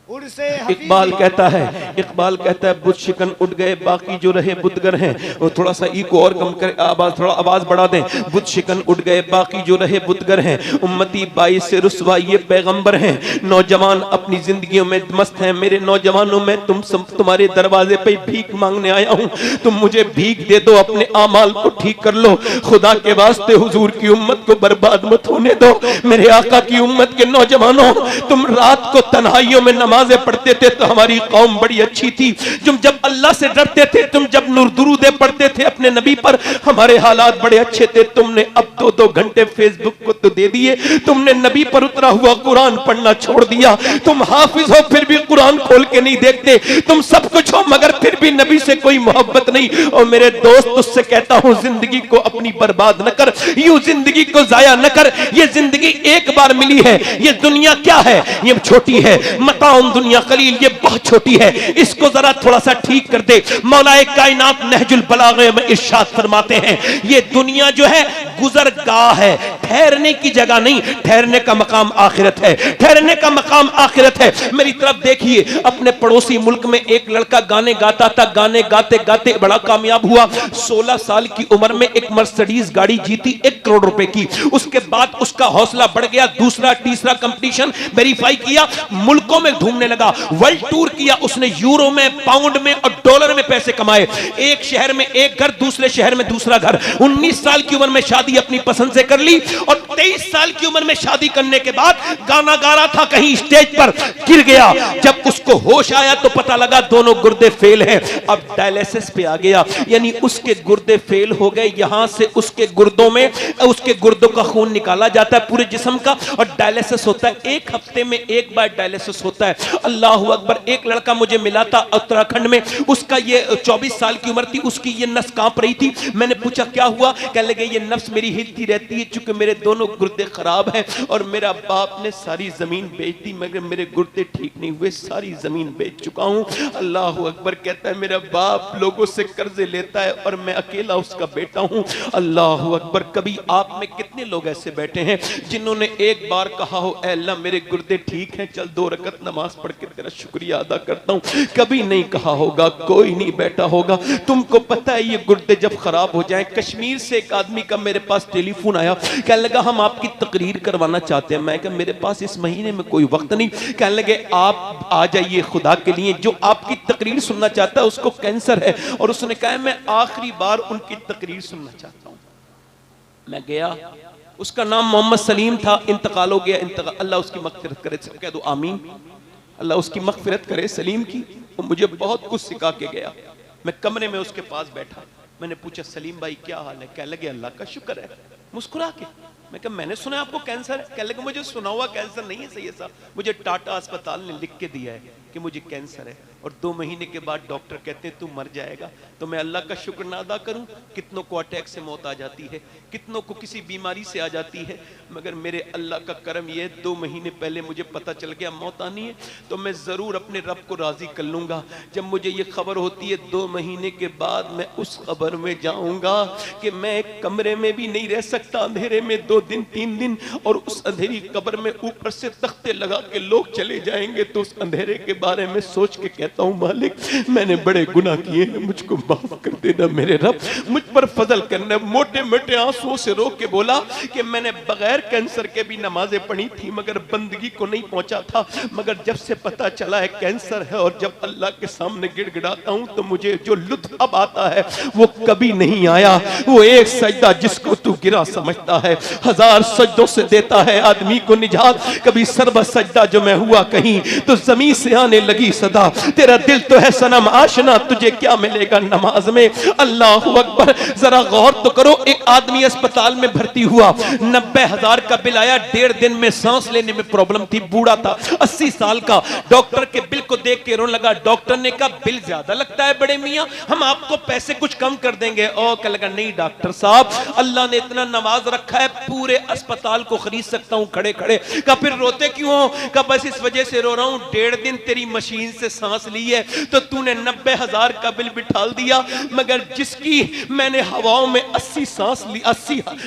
इकबाल कहता है बुत शिकन उठ गए बाकी जो रहे बुतगर हैं। वो थोड़ा सा इको और कम कर, थोड़ा आवाज बढ़ा दें। बुत शिकन उठ गए बाकी जो रहे बुतगर हैं, उम्मती 22 से रुसवा ये पैगंबर हैं। नौजवान अपनी जिंदगियों में मस्त हैं। मेरे नौजवानों में तुम्हारे दरवाजे पे भीख मांगने आया हूँ, तुम मुझे भीख दे दो, अपने आमाल को ठीक कर लो। खुदा के वास्ते हुजूर की उम्मत को बर्बाद मत होने दो। मेरे आका की उम्मत के नौजवानों, तुम रात को तन्हाइयों में नमाजें पढ़ते थे तो हमारी कौम बड़ी अच्छी थी। तुम जब अल्लाह से डरते थे, तुम जब नूर दुरूदे पढ़ते थे अपने नबी पर, हमारे हालात बड़े अच्छे थे। तुमने अब 2-2 घंटे फेसबुक को तो दे दिए, तुमने नबी पर उतरा हुआ कुरान पढ़ना छोड़ दिया। तुम हाफिज हो फिर भी कुरान खोल के नहीं देखते, तुम सब कुछ हो मगर फिर भी नबी से कोई मोहब्बत नहीं। और मेरे दोस्त उससे कहता हूं जिंदगी को अपनी बर्बाद न कर, यूं जिंदगी को जाया न कर। ये जिंदगी एक बार मिली है, ये दुनिया क्या है, ये छोटी है। मताओ माउन दुनिया कलील, ये बहुत छोटी है, इसको जरा थोड़ा सा ठीक कर दे। मौलाए कायनात नहजुल बलागे में इरशाद फरमाते हैं, ये दुनिया जो है गुजरगाह है, ठहरने की जगह नहीं, ठहरने का मकाम आखिरत है, ठहरने का मकाम आखिरत है। मेरी तरफ देखिए, अपने पड़ोसी मुल्क में एक लड़का गाने गाता था, गाने गाते गाते बड़ा कामयाब हुआ। 16 साल की उम्र में एक मर्सिडीज गाड़ी जीती 1 करोड़ रुपए की। उसके बाद उसका हौसला बढ़ गया, दूसरा तीसरा कंपटीशन वेरीफाई किया, मुल्कों में घूमने लगा, वर्ल्ड टूर किया उसने, यूरो में, पाउंड में और डॉलर में पैसे कमाए। एक शहर में एक घर, दूसरे शहर में दूसरा घर। 19 साल की उम्र में शादी अपनी पसंद से कर ली और 23 साल की उम्र में शादी करने के बाद गाना गा रहा था, कहीं स्टेज पर गिर गया। जब उसको होश आया तो पता लगा दोनों गुर्दे फेल हैं। अब डायलिसिस पे आ गया, यानी उसके गुर्दे फेल हो गए। यहां से उसके गुर्दों में, उसके गुर्दों का खून निकाला जाता है पूरे जिस्म का और डायलिसिस होता है। 1 हफ्ते में 1 बार डायलिसिस होता है। अल्लाह अकबर। एक लड़का मुझे मिला था उत्तराखंड में, उसका ये 24 साल की उम्र थी, उसकी ये नस कांप रही थी। मैंने पूछा क्या हुआ? कहने लगे ये नफ्स मेरी हिलती रहती है, चूंकि मेरे दोनों गुर्दे खराब हैं और मेरा बाप ने सारी जमीन बेच दी, मगर मेरे गुर्दे ठीक नहीं हुए, सारी जमीन बेच चुका हूं। अल्लाह अकबर। कहता है मेरा बाप लोगों से कर्जे लेता है और मैं अकेला उसका बेटा हूं। अल्लाह अकबर। कभी आप में कितने लोग ऐसे बैठे हैं जिन्होंने एक बार कहा हो, ऐ अल्लाह मेरे गुर्दे ठीक हैं, चल 2 रकत नमाज पढ़ के तेरा शुक्रिया अदा करता हूं? कभी नहीं कहा होगा, कोई नहीं बैठा होगा। तुमको पता है ये गुर्दे जब खराब हो जाएं, कश्मीर से एक आदमी का मेरे पास टेलीफोन आया, कहने लगा हम आपकी तकरीर करवाना चाहते हैं। मैं कहा मेरे पास इस महीने में कोई वक्त नहीं। कहने लगे आप आ जाइए खुदा के लिए, जो आपकी तकरीर सुनना चाहता है उसको कैंसर है। और उसने कहा मैं आखिरी बार उनकी तकरीर सुनना चाहता हूं। मैं गया, उसका नाम मोहम्मद सलीम था, इंतकाल हो गया। इंतकाल, अल्लाह उसकी मगफिरत करे, कह दो आमीन। अल्लाह उसकी मगफिरत करे सलीम की। वो मुझे बहुत कुछ सिखा के गया। मैं कमरे में उसके पास बैठा, मैंने पूछा सलीम भाई क्या हाल है? कह लगे अल्लाह का शुक्र है, मुस्कुरा के। मैं कहा मैंने सुना आपको कैंसर है? कह लगे मुझे सुना हुआ कैंसर नहीं है सैयद साहब, मुझे टाटा अस्पताल ने लिख के दिया है कि मुझे कैंसर है और 2 महीने के बाद डॉक्टर कहते हैं तू मर जाएगा। तो मैं अल्लाह का शुक्र ना अदा करूं? कितनों को अटैक से मौत आ जाती है, कितनों को किसी बीमारी से आ जाती है, मगर मेरे अल्लाह का करम ये 2 महीने पहले मुझे पता चल गया मौत आनी है, तो मैं जरूर अपने रब को राजी कर लूंगा। जब मुझे ये खबर होती है 2 महीने के बाद मैं उस खबर में जाऊंगा कि मैं एक कमरे में भी नहीं रह सकता, अंधेरे में 2 दिन 3 दिन, और उस अंधेरी कब्र में ऊपर से तख्ते लगा के लोग चले जाएंगे, तो उस अंधेरे के बारे में सोच के कहता हूं मालिक मैंने बड़े गुनाह किए हैं, मुझको माफ कर देना मेरे रब, मुझ पर फजल करना। मोटे मोटे आंसुओं से रो के बोला कि मैंने बगैर कैंसर के भी नमाजें पढ़ी थी मगर बंदगी को नहीं पहुंचा था, मगर जब से पता चला है कैंसर है और जब अल्लाह के सामने गिड़गिड़ाता हूं तो मुझे जो लुत्फ अब आता है वो कभी नहीं आया। वो एक सजदा जिसको तू गिरा समझता है 1000 सजदों से देता है आदमी को निजात। कभी सर्व सजदा जो मैं हुआ कहीं तो जमीन से आने लगी सदा, तेरा दिल तो है सनम आशना तुझे क्या मिलेगा नमाज में। अल्लाह अकबर। जरा गौर तो करो, एक आदमी अस्पताल में भर्ती हुआ, 90,000 का बिल आया, 1.5 दिन में सांस लेने में प्रॉब्लम थी, बूढ़ा था 80 साल का। डॉक्टर के बिल को देख के रोने लगा। डॉक्टर ने कहा बिल ज्यादा लगता है बड़े मियां, हम आपको पैसे कुछ कम कर देंगे। और कह लगा नहीं डॉक्टर साहब अल्लाह ने इतना नवाज रखा है पूरे अस्पताल को खरीद सकता हूं खड़े खड़े। का फिर रोते क्यों हो? का बस इस वजह से रो रहा हूं 1.5 दिन तेरी मशीन से सांस ली है तो तूने 90,000 का बिल बिठाल दिया, मगर जिसकी मैंने हवाओं में 80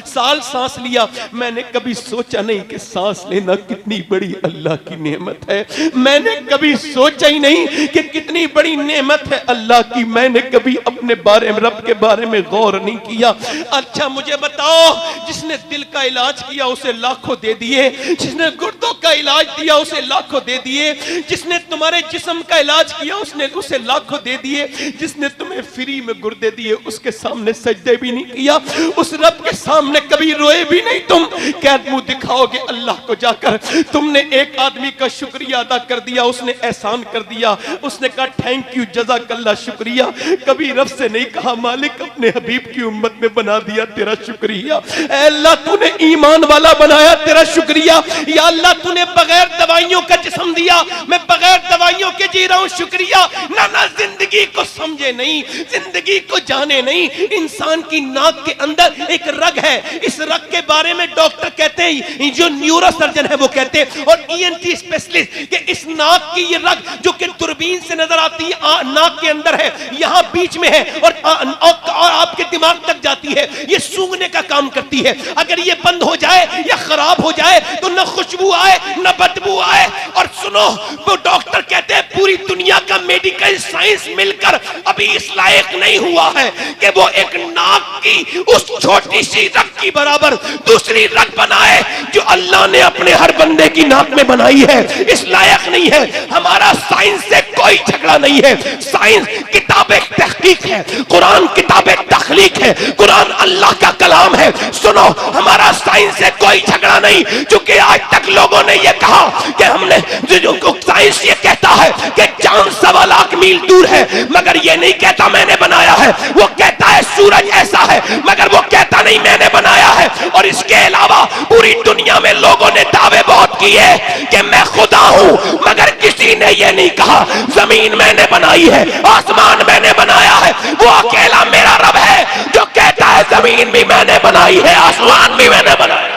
साल सांस लिया, मैंने कभी सोचा नहीं कि सांस लेना कितनी बड़ी अल्लाह की नेमत है। मैंने कभी सोचा ही नहीं कि कितनी बड़ी नेमत है अल्लाह की। मैंने कभी अपने बारे में रब के बारे में गौर नहीं किया। अच्छा मुझे बताओ, जिसने दिल का इलाज किया उसे लाखों दे दिए, जिसने गुर्दों का इलाज दिया उसे लाखों दे दिए, जिसने तुम्हारे जिस्म का इलाज किया उसने उसे लाखों दे दिए, जिसने तुम्हें फ्री में गुर्दे दिए उसके सामने सजदे भी नहीं किया, उस रब के सामने कभी रोए भी नहीं। तुम क्या मुंह दिखाओगे अल्लाह को जाकर? तुमने एक आदमी का शुक्रिया अदा कर दिया, उसने एहसान कर दिया, उसने कहा थैंक यू जज़ाकल्लाह शुक्रिया। कभी रब से नहीं कहा मालिक अपने हबीब की उम्मत में बना दिया तेरा शुक्रिया। ऐ अल्लाह तूने तूने ईमान वाला बनाया, तेरा शुक्रिया। या अल्लाह तूने बगैर दवाइयों का जिस्म दिया, मैं बगैर दवाइयों के जी रहा हूं, शुक्रिया। ना जिंदगी को समझे नहीं, जिंदगी को जाने नहीं। इंसान की नाक के अंदर एक रग है, इस रग के बारे में डॉक्टर कहते हैं, जो न्यूरो सर्जन है वो कहते हैं, और ईएनटी स्पेशलिस्ट, कि इस नाक की ये रग जो कि दूरबीन से नजर आती है, नाक के अंदर है, यहां बीच में है, और आपके दिमाग तक जाती है, ये सूंघने का काम करती है। अगर ये बंद हो जाए या खराब हो जाए तो न खुशबू आए न बदबू आए। और सुनो, वो डॉक्टर कहते हैं पूरी दुनिया का मेडिकल साइंस मिलकर अभी इस लायक नहीं हुआ है कि वो एक नाक की उस छोटी सी रग की बराबर दूसरी रग बनाए जो अल्लाह ने अपने हर बंदे की नाक में बनाई है। इस लायक नहीं है। हमारा साइंस से कोई झगड़ा नहीं है। साइंस किताबें तहकीक है, कुरान किताबें तखलीक है, कुरान अल्लाह का कलाम है। सुनो, हमारा साइंस से कोई झगड़ा नहीं, क्योंकि आज तक लोगों ने यह कहा कि हमने जो साइंस ये कहता है कि चांद 1.25 लाख मील दूर है, मगर ये नहीं कहता मैंने बनाया है। वो कहता है सूरज ऐसा है, मगर वो कहता नहीं मैंने बनाया है। और इसके अलावा पूरी दुनिया में लोगों ने दावे बहुत किए कि मैं खुदा हूं, मगर किसी ने यह नहीं कहा जमीन मैंने बनाई है, आसमान मैंने बनाया है। वो अकेला मेरा रब है जो कहता है जमीन भी मैंने बनाई है, आसमान भी मैंने बनाया है।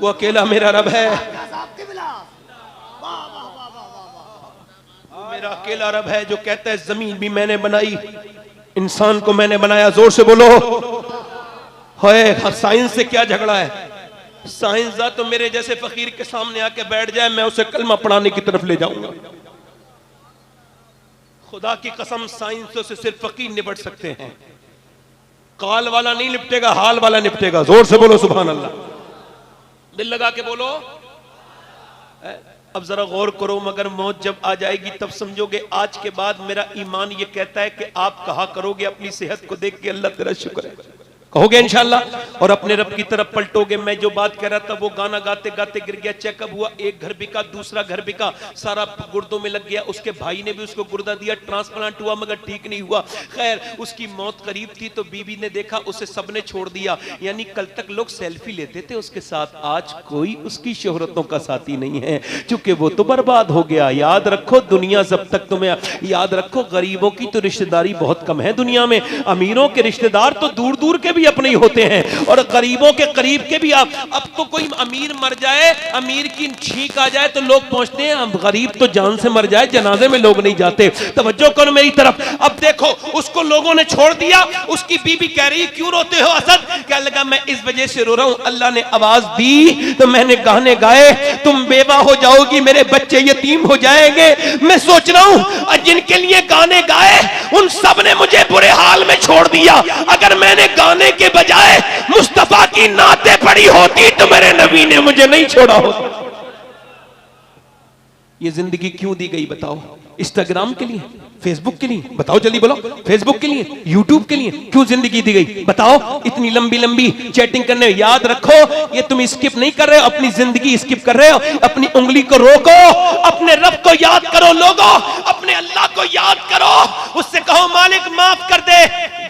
वो अकेला मेरा रब है, मेरा अकेला रब है जो कहता है जमीन भी मैंने बनाई, इंसान को मैंने बनाया। जोर से बोलो है। साइंस से क्या झगड़ा है? साइंसदान तो मेरे जैसे फकीर के सामने आके बैठ जाए, मैं उसे कलमा पढ़ाने की तरफ ले जाऊंगा। खुदा की कसम, साइंसों से सिर्फ फकीर निपट सकते हैं। काल वाला नहीं निपटेगा, हाल वाला निपटेगा। जोर से बोलो सुभान अल्लाह, दिल लगा के बोलो। अब जरा गौर करो, मगर मौत जब आ जाएगी तब समझोगे आज के बाद मेरा ईमान ये कहता है कि आप कहा करोगे अपनी सेहत को देख के अल्लाह तेरा शुक्र है, कहोगे इंशाल्लाह, और अपने रब की तरफ पलटोगे। मैं जो बात कह रहा था वो गाना गाते गाते गिर गया, चेकअप हुआ, एक घर बिका, दूसरा घर बिका, सारा गुर्दों में लग गया। उसके भाई ने भी उसको गुर्दा दिया, ट्रांसप्लांट हुआ मगर ठीक नहीं हुआ। खैर उसकी मौत करीब थी तो बीवी ने देखा, उसे सबने छोड़ दिया। यानी कल तक लोग सेल्फी लेते थे उसके साथ, आज कोई उसकी शोहरतों का साथी नहीं है, क्योंकि वो तो बर्बाद हो गया। याद रखो दुनिया जब तक तुम्हें, याद रखो गरीबों की तो रिश्तेदारी बहुत कम है दुनिया में, अमीरों के रिश्तेदार तो दूर दूर के भी अपने ही होते हैं, और गरीबों के करीब के भी। आप अब तो कोई अमीर मर जाए, अमीर की छींक आ जाए तो लोग पहुंचते हैं, अब गरीब तो जान से मर जाए जनाजे में लोग नहीं जाते। तवज्जो करो मेरी तरफ। अब देखो उसको लोगों ने छोड़ दिया, उसकी बीबी कह रही क्यों रोते हो असद? क्या लगा मैं इस वजह से रो रहा हूं, अल्लाह ने आवाज दी तो मैंने गाने गाए, तुम बेवा हो जाओगी, मेरे बच्चे यतीम हो जाएंगे। मैं सोच रहा हूं जिनके लिए गाने गाए उन सब ने मुझे बुरे हाल में छोड़ दिया। अगर मैंने गाने के बजाय मुस्तफा की नाते पड़ी होती तो मेरे नबी ने मुझे नहीं छोड़ा होता। ये जिंदगी क्यों दी गई बताओ? इंस्टाग्राम के लिए, फेसबुक के लिए? बताओ जल्दी बोलो। फेसबुक के लिए, यूट्यूब के लिए क्यों जिंदगी दी गई बताओ? इतनी लंबी लंबी चैटिंग करने। याद रखो ये तुम स्किप नहीं कर रहे हो, अपनी जिंदगी स्किप कर रहे हो। अपनी उंगली को रोको, अपने रब को याद करो लोगों, अपने अल्लाह को याद करो, उससे कहो मालिक माफ कर दे।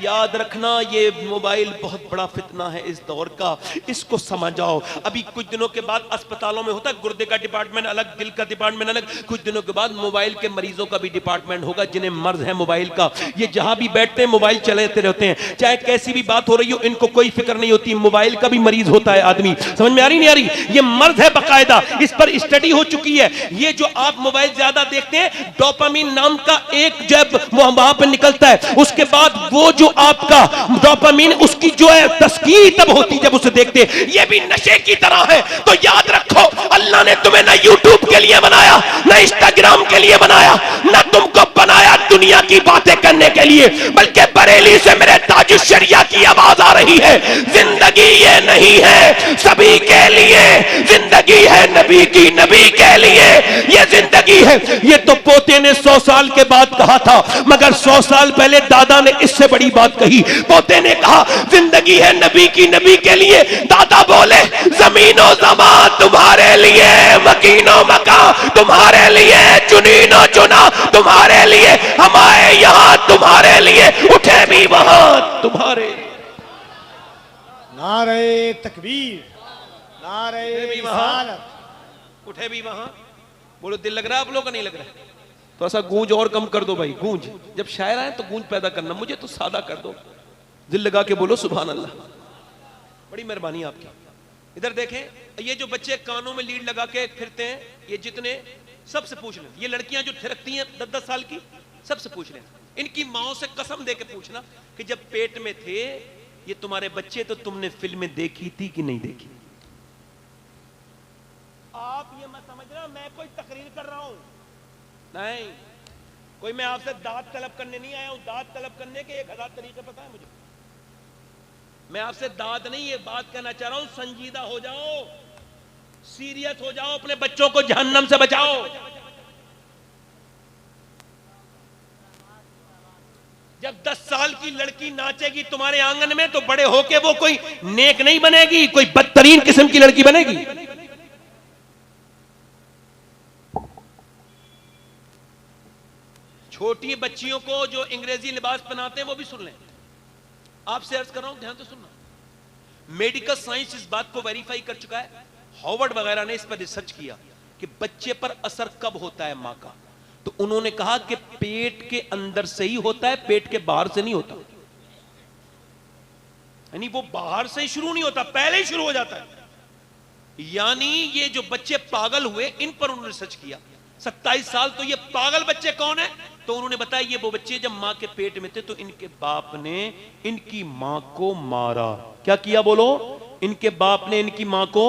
याद रखना ये मोबाइल बहुत बड़ा फितना है इस दौर का, इसको समझाओ। अभी कुछ दिनों के बाद अस्पतालों में होता है गुर्दे का डिपार्टमेंट अलग, दिल का डिपार्टमेंट अलग, कुछ दिनों के बाद मोबाइल के मरीजों का भी डिपार्टमेंट होगा जिन्हें मर्ज है मोबाइल का। ये जहां भी बैठते हैं मोबाइल चलाते रहते हैं, चाहे कैसी भी बात हो रही हो इनको कोई फिक्र नहीं होती। मोबाइल का भी मरीज होता है आदमी, समझ में आ रही नहीं आ रही? ये मर्ज है बकायदा, इस पर स्टडी हो चुकी है। ये जो आप मोबाइल ज्यादा देखते हैं, डोपामिन नाम का एक जब वहां पर निकलता है, उसके बाद वो जो आपका डोपामिन उसकी जो है तस्कीर तब होती जब उसे देखते। ये भी नशे की तरह है। तो याद रखो अल्लाह ने तुम्हें ना यूट्यूब के लिए बनाया, ना इंस्टाग्राम के लिए बनाया, ना तुमको बनाया दुनिया की बातें करने के लिए, बल्कि बरेली से मेरे ताजुश शरिया की आवाज आ रही रही है। जिंदगी ये नहीं है सभी के लिए, जिंदगी है नबी की, नबी के लिए ये जिंदगी है। ये तो पोते ने 100 साल के बाद कहा था, मगर 100 साल पहले दादा ने इससे बड़ी बात कही। पोते ने कहा जिंदगी है नबी की, नबी के लिए। दादा बोले जमीनो जमा तुम्हारे लिए, मकीनो मका तुम्हारे लिए, चुनीनो चुना तुम्हारे लिए, हम आए यहां तुम्हारे लिए, उठे भी वहां तुम्हारे। नारे तकबीर, नारे रिसालत, उठे भी वहां। बोलो दिल लग रहा है आप लोगों का? नहीं लग रहा है? तो ऐसा गूंज और कम कर दो भाई, गूंज। जब शायर आए तो गूंज पैदा करना, मुझे तो सादा कर दो। दिल लगा के बोलो सुभान अल्लाह, बड़ी मेहरबानी आपकी। इधर देखें, ये जो बच्चे कानों में लीड लगा के फिरते हैं, ये जितने, सबसे पूछ लें। ये लड़कियां जो थिरकती हैं 10-10 साल की, सबसे पूछ लें। इनकी माओ से कसम दे के पूछना कि जब पेट में थे ये तुम्हारे बच्चे, तो तुमने फिल्में देखी थी कि नहीं देखी? आप ये मत समझना मैं कोई तकरीर कर रहा हूं, नहीं, कोई मैं आपसे दाद तलब करने नहीं आया हूं। दाद तलब करने के 1000 तरीके पता है मुझे। मैं आपसे दाद नहीं, ये बात कहना चाह रहा हूं, संजीदा हो जाओ, सीरियस हो जाओ, अपने बच्चों को जहन्नम से बचाओ। जब 10 साल की लड़की नाचेगी तुम्हारे आंगन में, तो बड़े होके वो कोई नेक नहीं बनेगी, कोई बदतरीन किस्म की लड़की बनेगी। छोटी बच्चियों को जो अंग्रेजी लिबास पहनाते हैं वो भी सुन लें। आपसे अर्ज कर रहा हूं, ध्यान से सुनना। मेडिकल साइंस इस बात को वेरीफाई कर चुका है, हार्वर्ड वगैरह ने इस पर रिसर्च किया कि बच्चे पर असर कब होता है मां का। तो उन्होंने कहा कि पेट के अंदर से ही होता है, पेट के बाहर से नहीं होता। यानी वो बाहर से ही शुरू नहीं होता, पहले ही शुरू हो जाता है। यानी ये जो बच्चे पागल हुए, इन पर उन्होंने रिसर्च किया। 27 साल तो ये पागल बच्चे कौन है? तो उन्होंने बताया ये वो बच्चे जब मां के पेट में थे तो इनके बाप ने इनकी मां को मारा। क्या किया बोलो? इनके बाप ने इनकी मां को,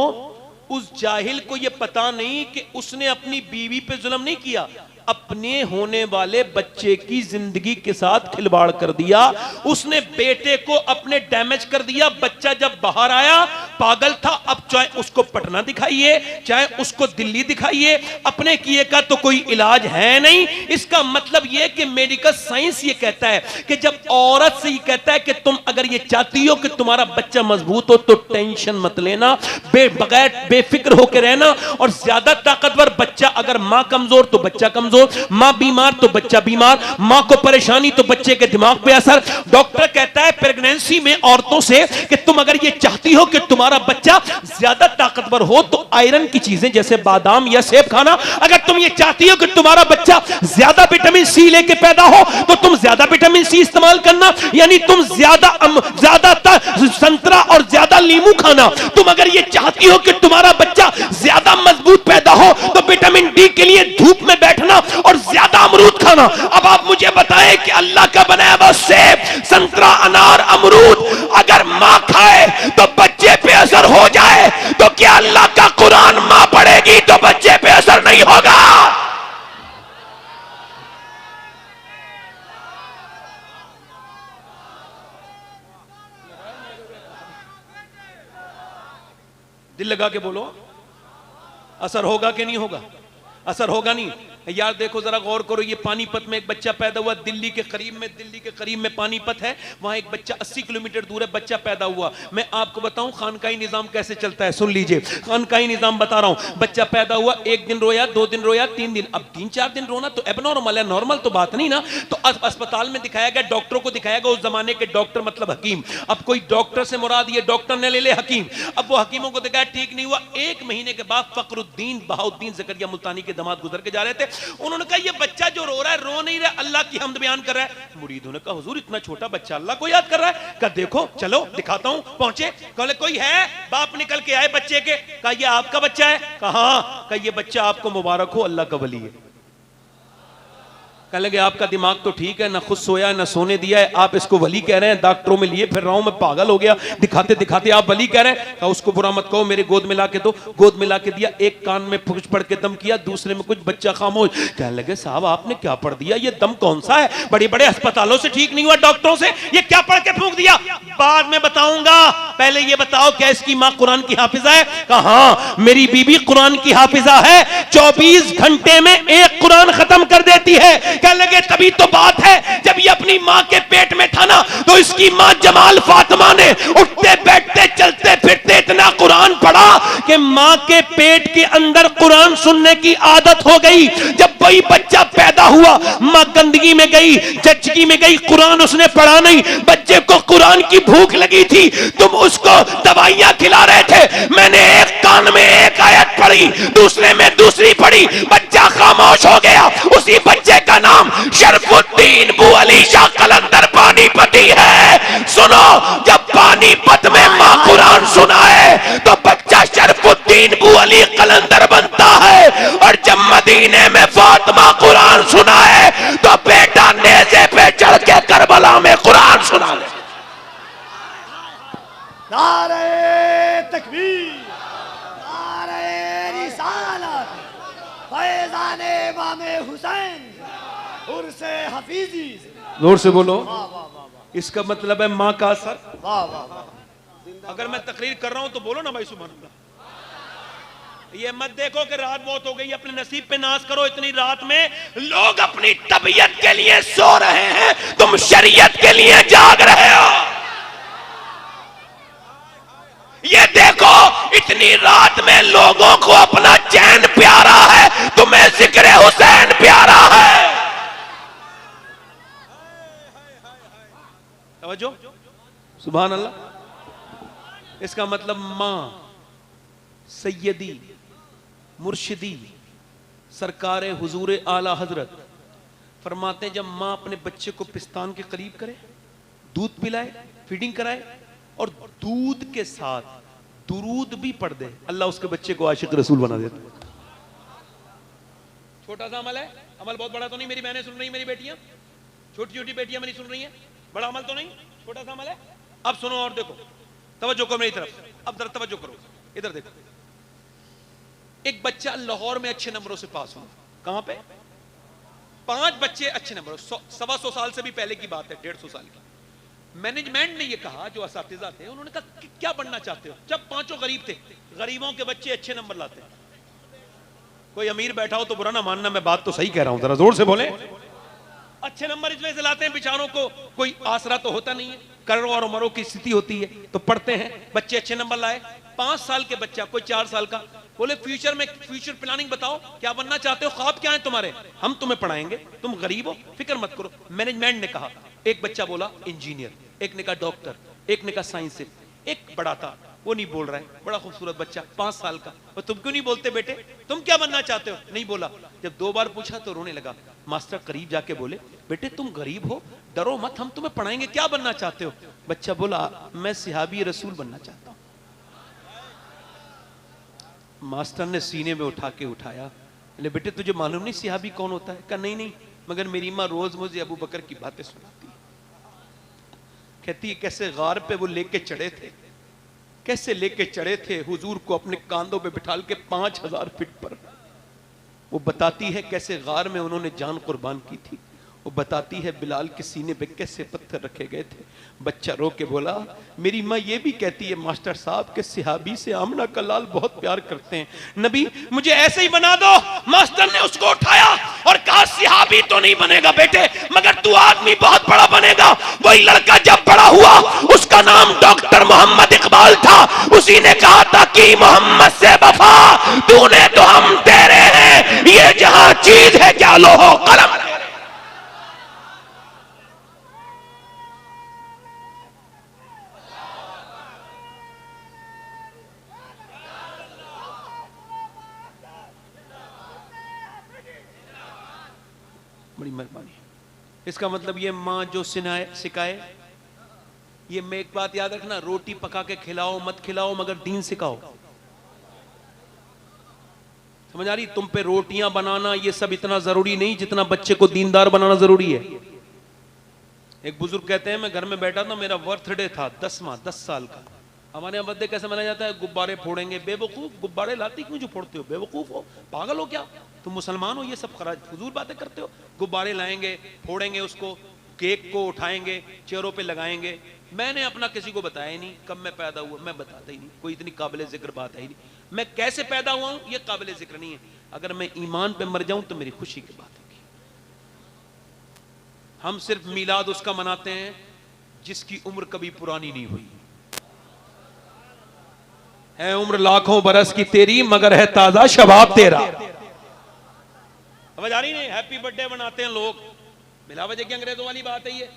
उस जाहिल को ये पता नहीं कि उसने अपनी बीवी पे जुल्म नहीं किया, अपने होने वाले बच्चे की जिंदगी के साथ खिलवाड़ कर दिया। उसने बेटे को अपने डैमेज कर दिया। बच्चा जब बाहर आया पागल था, अब चाहे उसको पटना दिखाइए चाहे उसको दिल्ली दिखाइए, अपने किए का तो कोई इलाज है नहीं। इसका मतलब यह कि मेडिकल साइंस ये कहता है कि जब औरत से ये कहता है कि तुम अगर ये चाहती हो कि तुम्हारा बच्चा मजबूत हो तो टेंशन मत लेना, बगैर बेफिक्र होकर रहना। और ज्यादा ताकतवर बच्चा, अगर मां कमजोर तो बच्चा कमजोर, मां बीमार तो बच्चा बीमार, मां को परेशानी तो बच्चे के दिमाग पे असर। डॉक्टर कहता है प्रेगनेंसी में औरतों से कि तुम अगर ये चाहती हो कि तुम्हारा बच्चा ज्यादा ताकतवर हो तो आयरन की चीजें जैसे बादाम या सेब खाना। अगर तुम ये चाहती हो कि तुम्हारा बच्चा ज्यादा विटामिन सी लेके पैदा हो तो तुम ज्यादा विटामिन सी इस्तेमाल करना, यानी तुम ज्यादा संतरा और ज्यादा नींबू खाना। तुम अगर ये चाहती हो कि तुम्हारा बच्चा ज्यादा मजबूत पैदा हो तो विटामिन डी के लिए धूप में बैठना और ज्यादा अमरूद खाना। अब आप मुझे बताएं कि अल्लाह का बनाया हुआ सेब, संतरा, अनार, अमरूद अगर मां खाए तो बच्चे पे असर हो जाए, तो क्या अल्लाह का कुरान मां पढ़ेगी तो बच्चे पे असर नहीं होगा? दिल लगा के बोलो, असर होगा कि नहीं होगा? असर होगा नहीं यार। देखो जरा गौर करो, ये पानीपत में एक बच्चा पैदा हुआ, दिल्ली के करीब में पानीपत है, वहां एक बच्चा 80 किलोमीटर दूर है, बच्चा पैदा हुआ। मैं आपको बताऊं खानकाई निजाम कैसे चलता है, सुन लीजिए। खानकाई निजाम बता रहा हूं। बच्चा पैदा हुआ, 1 दिन रोया, 2 दिन रोया, 3 दिन। अब 3-4 दिन रोना तो एबनॉर्मल है, नॉर्मल तो बात नहीं ना। तो अस्पताल में दिखाया गया, डॉक्टरों को दिखाया गया। उस जमाने के डॉक्टर मतलब हकीम। अब कोई डॉक्टर से मुराद ये डॉक्टर ने ले ले हकीम। अब वो हकीमों को दिखाया, ठीक नहीं हुआ। 1 महीने के बाद फखरुद्दीन बहाउद्दीन ज़करिया मुल्तानी के दामाद गुजर के जा रहे थे। उन्होंने कहा ये बच्चा जो रो रहा है, रो नहीं रहा, अल्लाह की हम्द बयान कर रहा है। मुरीदों ने कहा हुजूर इतना छोटा बच्चा अल्लाह को याद कर रहा है। कहा देखो चलो दिखाता हूं। पहुंचे, कहले कोई है? बाप निकल के आए बच्चे के। कहा ये आपका बच्चा है? कहा हाँ। कहा ये बच्चा आपको मुबारक हो, अल्लाह का वली है। कहने लगे आपका दिमाग तो ठीक है, ना खुद सोया ना सोने दिया है, आप इसको वली कह रहे हैं, डॉक्टरों में लिए फिर रहा हूं, मैं पागल हो गया, दिखाते दिखाते आप वली कह रहे हैं। कहा उसको बुरा मत कहो, मेरे गोद में ला के दो। गोद में ला के दिया, एक कान में कुछ पढ़ के दम किया, दूसरे में कुछ, बच्चा खामोश। कहने लगे साहब आपने क्या पढ़ दिया, ये दम कौन सा है, बड़े बड़े अस्पतालों से ठीक नहीं हुआ, डॉक्टरों से, ये क्या पढ़ के फूंक दिया। बाद में बताऊंगा, पहले ये बताओ क्या इसकी मां कुरान की हाफिजा है। कहा हाँ मेरी बीबी कुरान की हाफिजा है, 24 घंटे में एक कुरान खत्म कर देती है। कहने लगे तभी तो बात है, जब ये अपनी मां के पेट में था ना, तो इसकी मां जमाल फातिमा ने उठते बैठते चलते फिरते इतना कुरान पढ़ा कि मां के पेट के अंदर कुरान सुनने की आदत हो गई। जब वही बच्चा पैदा हुआ, मां गंदगी में गई, जच्चगी में गई, कुरान उसने पढ़ा नहीं, बच्चे को कुरान की भूख लगी थी, तुम उसको दवाइयां खिला रहे थे, मैंने एक कान में एक आयत पढ़ी, दूसरे में दूसरी पढ़ी, बच्चा खामोश हो गया। उसी बच्चे का नाम शरफुद्दीन बू अली शाह कलंदर पानीपती है। सुनो, जब पानीपत में मां कुरान सुनाए तो बच्चा शरफुद्दीन बू अली कलंदर बनता है, और जब मदीने में फातिमा कुरान सुनाए तो बेटा नेज़े पे चढ़ के करबला में कुरान सुना ले। नारे तकबीर, नारे रिसालत, फैज़ाने इमामे हुसैन, उर्से हफीजी। जोर से बोलो। वाह वाह वाह इसका मतलब है मां का असर। वाह वाह वाह। अगर मैं तकरीर कर रहा हूं तो बोलो ना भाई सुभान अल्लाह। ये मत देखो कि रात बहुत हो गई, अपने नसीब पे नाज करो। इतनी रात में लोग अपनी तबीयत के लिए सो रहे हैं, तुम शरीयत के लिए जाग रहे हो। ये देखो, इतनी रात में लोगों को अपना चैन प्यारा है, तुम्हें जिक्र हुसैन प्यारा है। समझो, सुभान अल्लाह। इसका मतलब मां सैयदी मुर्शिदी सरकार हुजूर आला हजरत फरमाते हैं, जब मां अपने बच्चे को पिस्तान के करीब करे, दूध पिलाए, फीडिंग कराए, और दूध के साथ दुरूद भी पढ़ दे, अल्लाह उसके बच्चे को आशिक रसूल बना देता है। छोटा सा अमल है, अमल बहुत बड़ा तो नहीं। मेरी बहनें सुन रही, मेरी बेटियां, छोटी छोटी बेटियां मेरी सुन रही हैं, बड़ा अमल तो नहीं, छोटा सा अमल है। अब सुनो और देखो, तवज्जो करो मेरी तरफ, अब जरा तवज्जो करो, इधर देखो। एक बच्चा लाहौर में अच्छे नंबरों से पास हुआ। कहां पे? 5 बच्चे अच्छे नंबरों, 125 साल से भी पहले की बात है, 150 साल की। मैनेजमेंट ने ये कहा, जो असातिज़ा थे, उन्होंने कहा कि क्या बनना चाहते हो? जब 5 गरीब थे, गरीबों के बच्चे अच्छे नंबर लाते। कोई अमीर बैठा हो तो बुरा ना मानना, मैं बात तो सही कह रहा हूं, जरा जोर से बोले। अच्छे नंबर इस वजह से लाते हैं, बेचारों को कोई आसरा तो होता नहीं है, करोड़ों और उमरों की स्थिति होती है, तो पढ़ते हैं, बच्चे अच्छे नंबर लाए। 5 साल के बच्चा, कोई 4 साल का, बोले फ्यूचर में, फ्यूचर प्लानिंग बताओ, क्या बनना चाहते हो, ख्वाब क्या है तुम्हारे? हम तुम्हें पढ़ाएंगे, तुम गरीब हो, फिक्र मत करो। मैनेजमेंट ने कहा। एक बच्चा बोला इंजीनियर, एक ने कहा डॉक्टर, एक ने कहा साइंस। एक बड़ा था, वो नहीं बोल रहा है, बड़ा खूबसूरत बच्चा 5 साल का। और तुम क्यों नहीं बोलते बेटे, तुम क्या बनना चाहते हो? नहीं बोला। जब 2 बार पूछा तो रोने लगा। मास्टर करीब जाके बोले, बेटे तुम गरीब हो, डरो मत, हम तुम्हें पढ़ाएंगे, क्या बनना चाहते हो? बच्चा बोला, मैं सिहाबी रसूल बनना चाहता हूं। मास्टर ने सीने में उठा के उठाया, बोले बेटे तुझे मालूम नहीं सिहाबी कौन होता है? कहा नहीं नहीं, मगर मेरी माँ रोज मुझे अबू बकर की बातें सुनाती है। कहती है कैसे गार पे वो लेके चढ़े थे, कैसे लेके चढ़े थे हुजूर को अपने कांधों पे बिठाल के 5000 फीट पर। वो बताती है कैसे गार में उन्होंने जान कुर्बान की थी। वो बताती है बिलाल के सीने पे कैसे पत्थर रखे गए थे। बच्चा रो के बोला, मेरी माँ ये भी कहती है मास्टर साहब के सिहाबी से आमना का लाल बहुत प्यार करते हैं, नबी मुझे ऐसे ही बना दो। मास्टर ने उसको उठाया और कहा, सिहाबी तो नहीं बनेगा बेटे, मगर तू आदमी बहुत बड़ा बनेगा। वही लड़का जब बड़ा हुआ, उसका नाम डॉक्टर मोहम्मद इकबाल था। उसी ने कहा था कि मोहम्मद से वफा, तूने तो हम तेरे हैं, ये जहां चीज है क्या लोहो कलम। बड़ी मेहरबानी। इसका मतलब ये माँ जो सिखाए, ये मैं एक बात याद रखना, रोटी पका के खिलाओ मत खिलाओ, मगर दीन सिखाओ। समझ आ रही? तुम पे रोटियां बनाना ये सब इतना जरूरी नहीं जितना बच्चे को दीनदार बनाना जरूरी है। एक बुजुर्ग कहते हैं, मैं घर में बैठा था, मेरा बर्थडे था 10 साल का। हमारे यहाँ बर्थडे कैसे मनाया जाता है? गुब्बारे फोड़ेंगे। बेवकूफ, गुब्बारे लाती क्यों जो फोड़ते हो? बेवकूफ हो, पागल हो क्या? तुम मुसलमान हो? ये सब खराज फजूल बातें करते हो। गुब्बारे लाएंगे, फोड़ेंगे उसको, केक को उठाएंगे, चेहरों पे लगाएंगे। मैंने अपना किसी को बताया ही नहीं कब मैं पैदा हुआ, मैं बताता ही नहीं, कोई इतनी काबिल जिक्र बात है ही नहीं। मैं कैसे पैदा हुआ हूं ये काबिल जिक्र नहीं है। अगर मैं ईमान पे मर जाऊं तो मेरी खुशी की बात होगी। हम सिर्फ मिलाद उसका मनाते हैं जिसकी उम्र कभी पुरानी नहीं हुई है। उम्र लाखों बरस की तेरी मगर है ताजा शबाब तेरा। समझ आ रही नहीं? हैप्पी बर्थडे मनाते हैं लोग, बिला वजह की अंग्रेजों वाली बात है ये।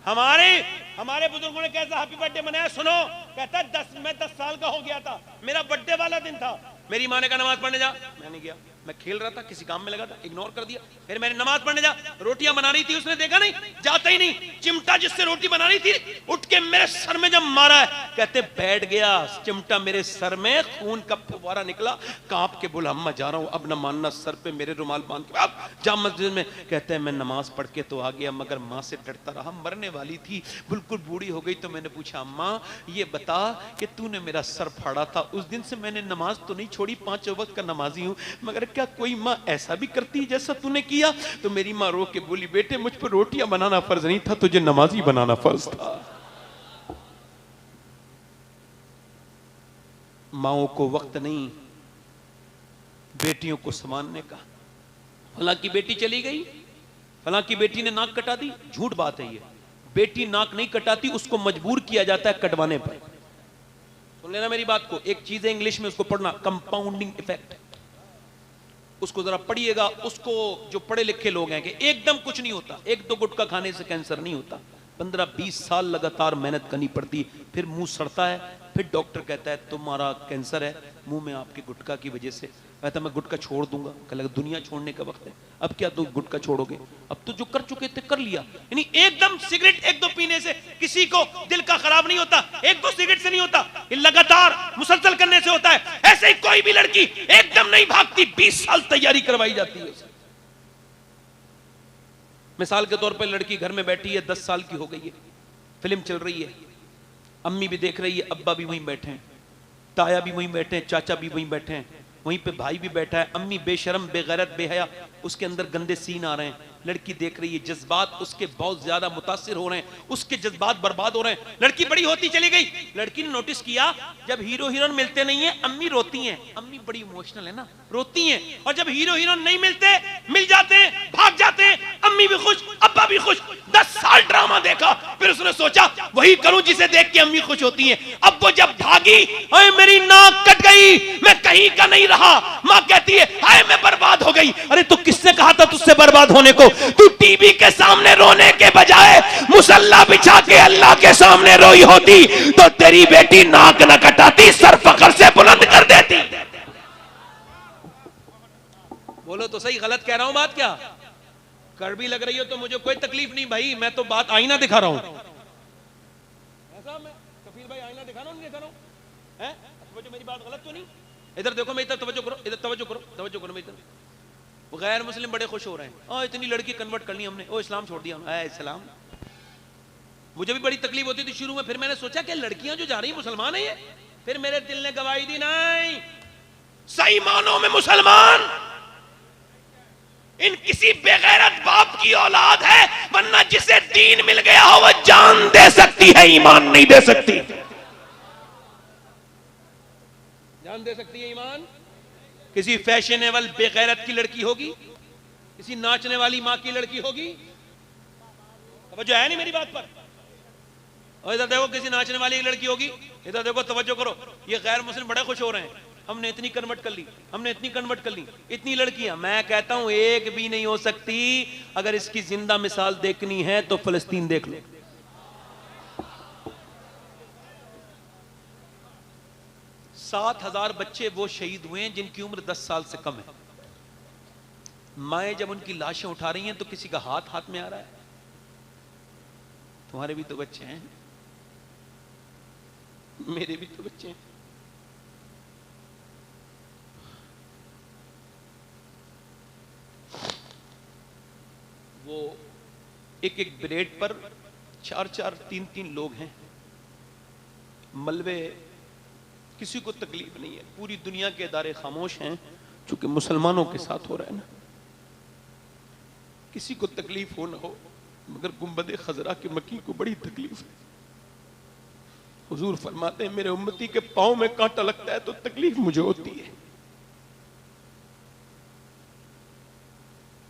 हमारे बुजुर्गों ने कैसा हैप्पी बर्थडे मनाया सुनो। कहता मैं 10 साल का हो गया था, मेरा बर्थडे वाला दिन था, मेरी माँ ने कहा नमाज पढ़ने जा, मैं नहीं गया, मैं खेल रहा था, किसी काम में लगा था, इग्नोर कर दिया। फिर मैंने नमाज पढ़ने जा, रोटियां बना रही थी, उसने देखा नहीं, जाता ही नहीं, चिमटा जिससे रोटी बना रही थी उठ के मेरे सर में जब मारा है, कहते बैठ गया चिमटा मेरे सर में, खून का फुवारा निकला, कांप के बोला अम्मा जा रहा हूं, अब न मानना, सर पे मेरे रुमाल बांध के अब जा मस्जिद में। कहते हैं मैं नमाज पढ़ के तो आ गया मगर माँ से डरता रहा, मरने वाली थी, बिल्कुल बूढ़ी हो गई। तो मैंने पूछा अम्मा ये बता कि तूने मेरा सर फाड़ा था, उस दिन से मैंने नमाज तो नहीं छोड़ी, 5 वक्त का नमाजी हूं, मगर क्या कोई माँ ऐसा भी करती है जैसा तूने किया? तो मेरी माँ रो के बोली बेटे मुझ पर रोटियां बनाना फर्ज नहीं था, तुझे नमाजी बनाना फर्ज था। माओं को वक्त नहीं बेटियों को संभालने का। फलां की बेटी चली गई, फलां की बेटी ने नाक कटा दी, झूठ बात है ये। बेटी नाक नहीं कटाती, उसको मजबूर किया जाता है कटवाने पर। सुन लेना मेरी बात को, एक चीज है इंग्लिश में उसको पढ़ना, कंपाउंडिंग इफेक्ट। उसको जरा पढ़िएगा। उसको जो पढ़े लिखे लोग हैं कि एकदम कुछ नहीं होता, 1-2 गुटखा खाने से कैंसर नहीं होता, 15-20 साल लगातार मेहनत करनी पड़ती, फिर मुंह सड़ता है, फिर डॉक्टर कहता है तुम्हारा कैंसर है मुंह में आपके गुटखा की वजह से। कहता मैं गुटखा छोड़ दूंगा, कहता दुनिया छोड़ने का वक्त है, अब क्या तुम गुटखा छोड़ोगे? अब तो जो कर चुके थे कर लिया। यानी एकदम सिगरेट 1-2 पीने से किसी को दिल का खराब नहीं होता, 1-2 सिगरेट से नहीं होता, ये लगातार मुसलसल करने से होता है। ऐसे ही कोई भी लड़की एकदम नहीं भागती, 20 साल तैयारी करवाई जाती है उसे। मिसाल के तौर पर लड़की घर में बैठी है, 10 साल की हो गई है, फिल्म चल रही है, अम्मी भी देख रही है, अब्बा भी वहीं बैठे हैं, ताया भी वहीं बैठे हैं, चाचा भी वहीं बैठे हैं, वहीं पे भाई भी बैठा है। अम्मी बेशरम बेगैरत बेहया, उसके अंदर गंदे सीन आ रहे हैं, लड़की देख रही है, जज्बात उसके बहुत ज्यादा मुतासिर हो रहे हैं, उसके जज्बात बर्बाद हो रहे हैं। लड़की बड़ी होती चली गई, लड़की ने नोटिस किया जब हीरो हीरोइन मिलते नहीं है अम्मी रोती हैं, अम्मी बड़ी इमोशनल है ना, रोती हैं, और जब हीरो हीरोइन नहीं मिलते, मिल जाते हैं, भाग जाते हैं, अम्मी भी खुश अब्बा भी खुश। 10 साल ड्रामा देखा, फिर उसने सोचा वही करूं जिसे देख के अम्मी खुश होती हैं। अब वो जब भागी, हाय मेरी नाक कट गई, मैं कहीं का नहीं रहा, मां कहती है हाय मैं बर्बाद हो गई। अरे तू किसने कहा था तुझसे बर्बाद होने को? तू टीवी के सामने रोने के बजाय मुसल्ला बिछा के अल्लाह के सामने रोई होती तो तेरी बेटी नाक न कटाती, सर फखर से बुलंद कर देती। बोलो तो सही, गलत कह रहा हूं बात? क्या कड़वी लग रही हो तो मुझे कोई तकलीफ नहीं भाई, मैं तो बात आईना दिखा रहा हूं। ऐसा मैं कफील भाई आईना दिखा रहा हूं, नहीं दिखा रहा हूं? हैं? तो मेरी बात गलत तो नहीं? इधर देखो, मैं इधर तवज्जो करो, इधर तवज्जो करो, तवज्जो करो, मैं इधर। वो गैर मुस्लिम बड़े खुश हो रहे हैं, इतनी लड़की कन्वर्ट कर ली हमने, ओ इस्लाम छोड़ दिया हमने। इस्लाम, मुझे भी बड़ी तकलीफ होती थी शुरू में, फिर मैंने सोचा कि लड़कियां जो जा रही हैं मुसलमान है ये, फिर मेरे दिल ने गवाही दी नहीं, सही मानों में मुसलमान इन किसी बेगैरत बाप की औलाद है, वरना जिसे दीन मिल गया हो वह जान दे सकती है, ईमान नहीं दे सकती। जान दे सकती है, ईमान। किसी फैशनेबल बेगैरत की लड़की होगी, किसी नाचने वाली मां की लड़की होगी, तवज्जो है नहीं मेरी बात पर? और इधर देखो किसी नाचने वाली लड़की होगी, इधर देखो, तवज्जो करो, ये गैर मुस्लिम बड़े खुश हो रहे हैं, हमने इतनी कन्वर्ट कर ली, हमने इतनी कन्वर्ट कर ली, इतनी लड़कियां। मैं कहता हूं एक भी नहीं हो सकती। अगर इसकी जिंदा मिसाल देखनी है तो फिलिस्तीन देख लो। 7,000 बच्चे वो शहीद हुए हैं जिनकी उम्र 10 साल से कम है। माएं जब उनकी लाशें उठा रही हैं तो किसी का हाथ हाथ में आ रहा है। तुम्हारे भी तो बच्चे हैं, मेरे भी तो बच्चे हैं। वो एक एक ब्रेड पर 4-4 3-3 लोग हैं, मलबे, किसी को तकलीफ नहीं है, पूरी दुनिया के इदारे खामोश हैं, चूंकि मुसलमानों के साथ हो रहा है ना, किसी को तकलीफ हो ना हो, मगर गुंबद खजरा के मकी को बड़ी तकलीफ है। हुजूर फरमाते हैं मेरे उम्मती के पांव में कांटा लगता है तो तकलीफ मुझे होती है,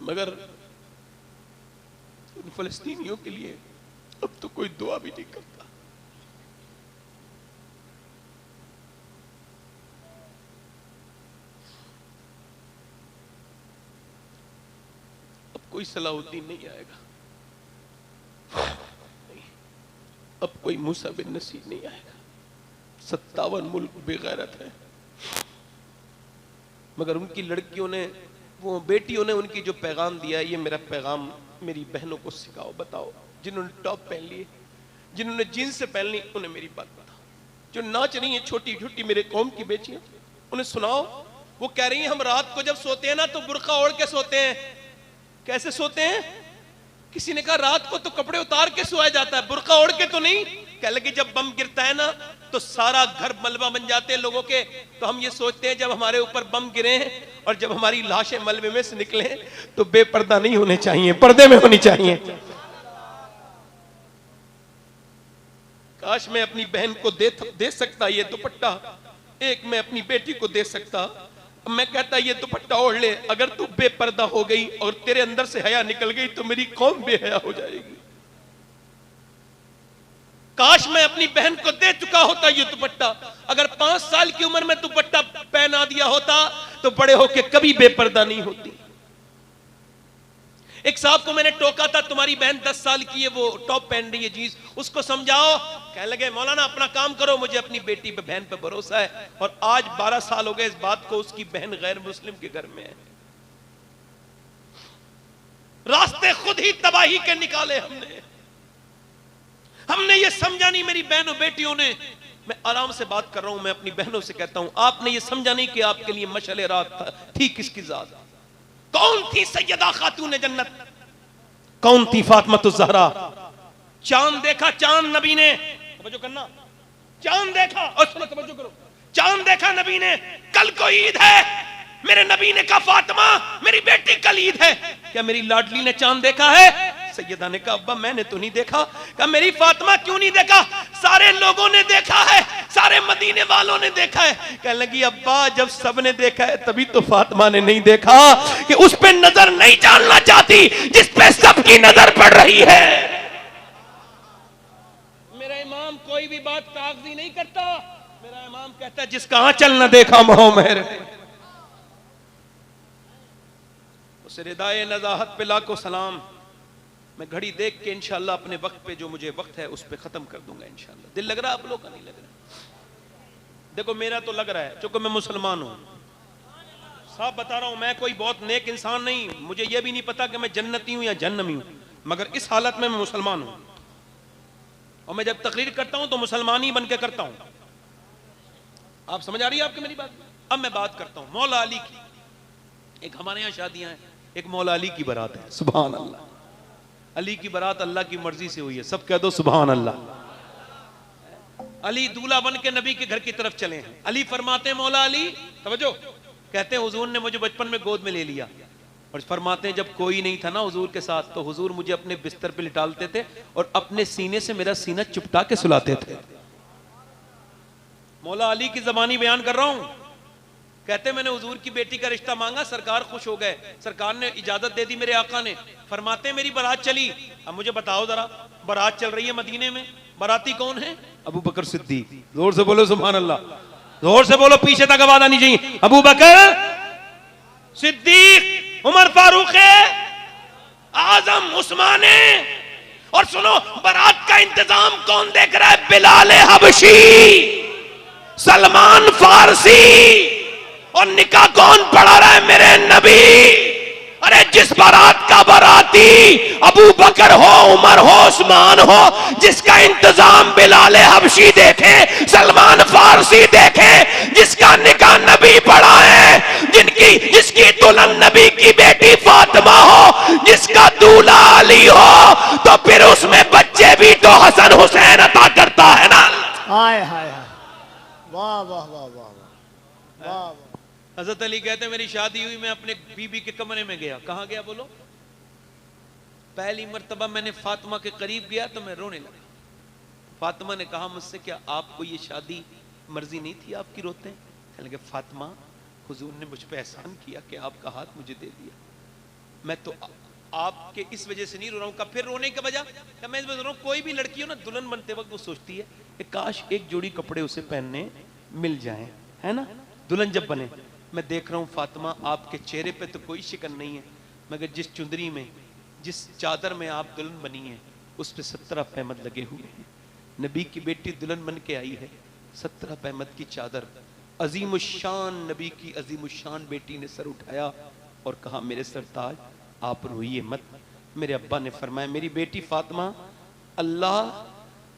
मगर उन फलस्तीनियों के लिए अब तो कोई दुआ भी नहीं करता। अब कोई सलाहुद्दीन नहीं आएगा, अब कोई मूसा बिन नसीर नहीं आएगा। 57 मुल्क बेगैरत है, मगर उनकी लड़कियों ने, वो बेटियों ने उनकी जो पैगाम दिया, ये मेरा पैगाम मेरी बहनों को सिखाओ, बताओ। जिन्होंने टॉप पहन लिए, जिन्होंने जीन्स पहन ली, उन्हें मेरी बात बताओ। जो नाच रही है छोटी छोटी मेरे कौम की बेटियां, उन्हें सुनाओ। वो कह रही हैं हम रात को जब सोते हैं ना तो बुर्का ओढ़ के सोते हैं। कैसे सोते हैं? किसी ने कहा रात को तो कपड़े उतार के सोया जाता है, बुर्का ओढ़ के तो नहीं। कह लगे जब बम गिरता है ना तो सारा घर मलबा बन जाते हैं लोगों के, तो हम ये सोचते हैं जब हमारे ऊपर बम गिरे हैं और जब हमारी लाशें मलबे में से निकले तो बेपर्दा नहीं होने चाहिए, पर्दे में होनी चाहिए। काश मैं अपनी बहन को दे सकता ये दुपट्टा, एक मैं अपनी बेटी को दे सकता। मैं कहता ये दुपट्टा ओढ़ ले, अगर तू बेपर्दा हो गई और तेरे अंदर से हया निकल गई तो मेरी कौम बेहया हो जाएगी। काश मैं अपनी बहन को दे चुका होता ये दुपट्टा। अगर 5 साल की उम्र में दुपट्टा पहना दिया होता तो बड़े होके कभी बेपर्दा नहीं होती। एक साहब को मैंने टोका था, तुम्हारी बहन 10 साल की है, वो टॉप पहन रही है जीन्स, उसको समझाओ। कहने लगे मौलाना अपना काम करो, मुझे अपनी बेटी पे बहन पे भरोसा है। और आज 12 साल हो गए इस बात को, उसकी बहन गैर मुस्लिम के घर में है। रास्ते खुद ही तबाही के निकाले हमने ये समझा नहीं मेरी बहनों बेटियों ने। मैं आराम से बात कर रहा हूं, मैं अपनी बहनों से कहता हूं आपने ये समझा नहीं कि आपके लिए मशअले रात थी किसकी जात। कौन थी सैयदा खातून जन्नत, कौन थी फातिमा ज़हरा। चांद देखा, चांद नबी ने, तवज्जो करना, चांद देखा और सुनो तवज्जो करो, चांद देखा नबी ने, कल को ईद है। मेरे नबी ने कहा फातिमा मेरी बेटी कल ईद है, क्या मेरी लाडली ने चांद देखा है? सैयदा ने कहा अब्बा मैंने तो नहीं देखा। कहा मेरी फातिमा क्यों नहीं देखा? सारे लोगों ने देखा है, सारे मदीने वालों ने देखा है। कहने लगी अब्बा जब सबने देखा है तभी तो फातिमा ने नहीं देखा कि उस पे नजर नहीं डालना चाहती जिस पे सबकी नजर पड़ रही है। मेरा इमाम कोई भी बात कागजी नहीं करता, मेरा इमाम कहता है जिसका आंचल न देखा मोह मेहर। उसे रिदाए नज़ाहत पे लाखों सलाम। मैं घड़ी देख के इंशाल्लाह अपने वक्त पे जो मुझे वक्त है उस पे खत्म कर दूंगा इंशाल्लाह। दिल लग रहा है आप लोग का? नहीं लग रहा? देखो मेरा तो लग रहा है, चूंकि मैं मुसलमान हूं, साफ बता रहा हूं, मैं कोई बहुत नेक इंसान नहीं, मुझे यह भी नहीं पता कि मैं जन्नती हूं या जहन्नमी हूं, मगर इस हालत में मैं मुसलमान हूं। और मैं जब तकरीर करता हूं तो मुसलमान ही बन के करता हूं। आप समझ आ रही है आपकी मेरी बात? अब मैं बात करता हूं मौला अली की। एक हमारे यहां शादियां हैं, एक मौला अली की बारात है। सुभान अल्लाह, अली की बारात अल्लाह की मर्जी से हुई है, सब कह दो सुभान अल्लाह। अली दूल्हा बन के नबी के घर की तरफ चले हैं। अली फरमाते हैं मौला अली, तवज्जो, कहते हैं हुजूर ने मुझे बचपन में गोद में ले लिया। और फरमाते हैं जब कोई नहीं था ना हुजूर के साथ तो हुजूर मुझे अपने बिस्तर पे लिटालते थे और अपने सीने से मेरा सीना चिपटा के सुलाते थे। मौला अली की जबानी बयान कर रहा हूं। कहते मैंने हुजूर की बेटी का रिश्ता मांगा, सरकार खुश हो गए, सरकार ने इजाजत दे दी मेरे आका ने। फरमाते मेरी बारात चली। अब मुझे बताओ जरा, बारात चल रही है मदीने में, बाराती कौन है? अबू बकर सिद्दीक। जोर से बोलो सुभान अल्लाह, जोर से बोलो, पीछे तक आवाज आनी चाहिए। अबू बकर सिद्दीक, उमर फारूक आजम, उस्मान। और सुनो बारात का इंतजाम कौन देख रहा है? बिलाल हबशी, सलमान फारसी। और निकाह कौन पढ़ा रहा है? मेरे नबी। अरे जिस बारात का बाराती अबू बकर हो, उमर हो, उस्मान हो, जिसका इंतजाम बिलाल हबशी देखे, सलमान फारसी देखे, जिसका निकाह नबी पढ़ा है, जिसकी दुल्हन नबी की बेटी बेटी फातिमा हो, जिसका दूल्हा अली हो, तो फिर उसमें बच्चे भी तो हसन हुसैन अता करता है ना। हाय हाय हाय, वाह वाह वाह वाह वाह वाह। हजरत अली कहते हैं मेरी शादी हुई, मैं अपने बीबी के कमरे में गया। कहां गया बोलो? पहली मर्तबा मैंने फातिमा के करीब गया तो मैं रोने लगा। फातिमा ने कहा मुझसे, क्या आपको ये शादी मर्जी नहीं थी आपकी? रोते हैं। कहने लगे फातिमा, हुजूर ने मुझ पे एहसान किया कि आपका हाथ मुझे दे दिया, मैं तो आपके इस वजह से नहीं रो रहा हूं। का फिर रोने की वजह क्या? मैं इस वजह रो रहा हूं, कोई भी लड़की हो ना, दुल्हन बनते वक्त वो सोचती है कि काश एक जोड़ी कपड़े उसे पहनने मिल जाएं, है ना, दुल्हन जब बने। मैं देख रहा हूं फातिमा, आपके चेहरे पे तो कोई शिकन नहीं है, मगर जिस चुंदरी में, जिस चादर में आप दुल्हन बनी है, उस पर 17 पैमद लगे हुए हैं। नबी की बेटी दुल्हन बन के आई है, 17 पैमद की चादर। अजीमुशान नबी की अजीमुशान बेटी ने सर उठाया और कहा मेरे सरताज आप रोइए मत। मेरे अब्बा ने फरमाया मेरी बेटी फातिमा, अल्लाह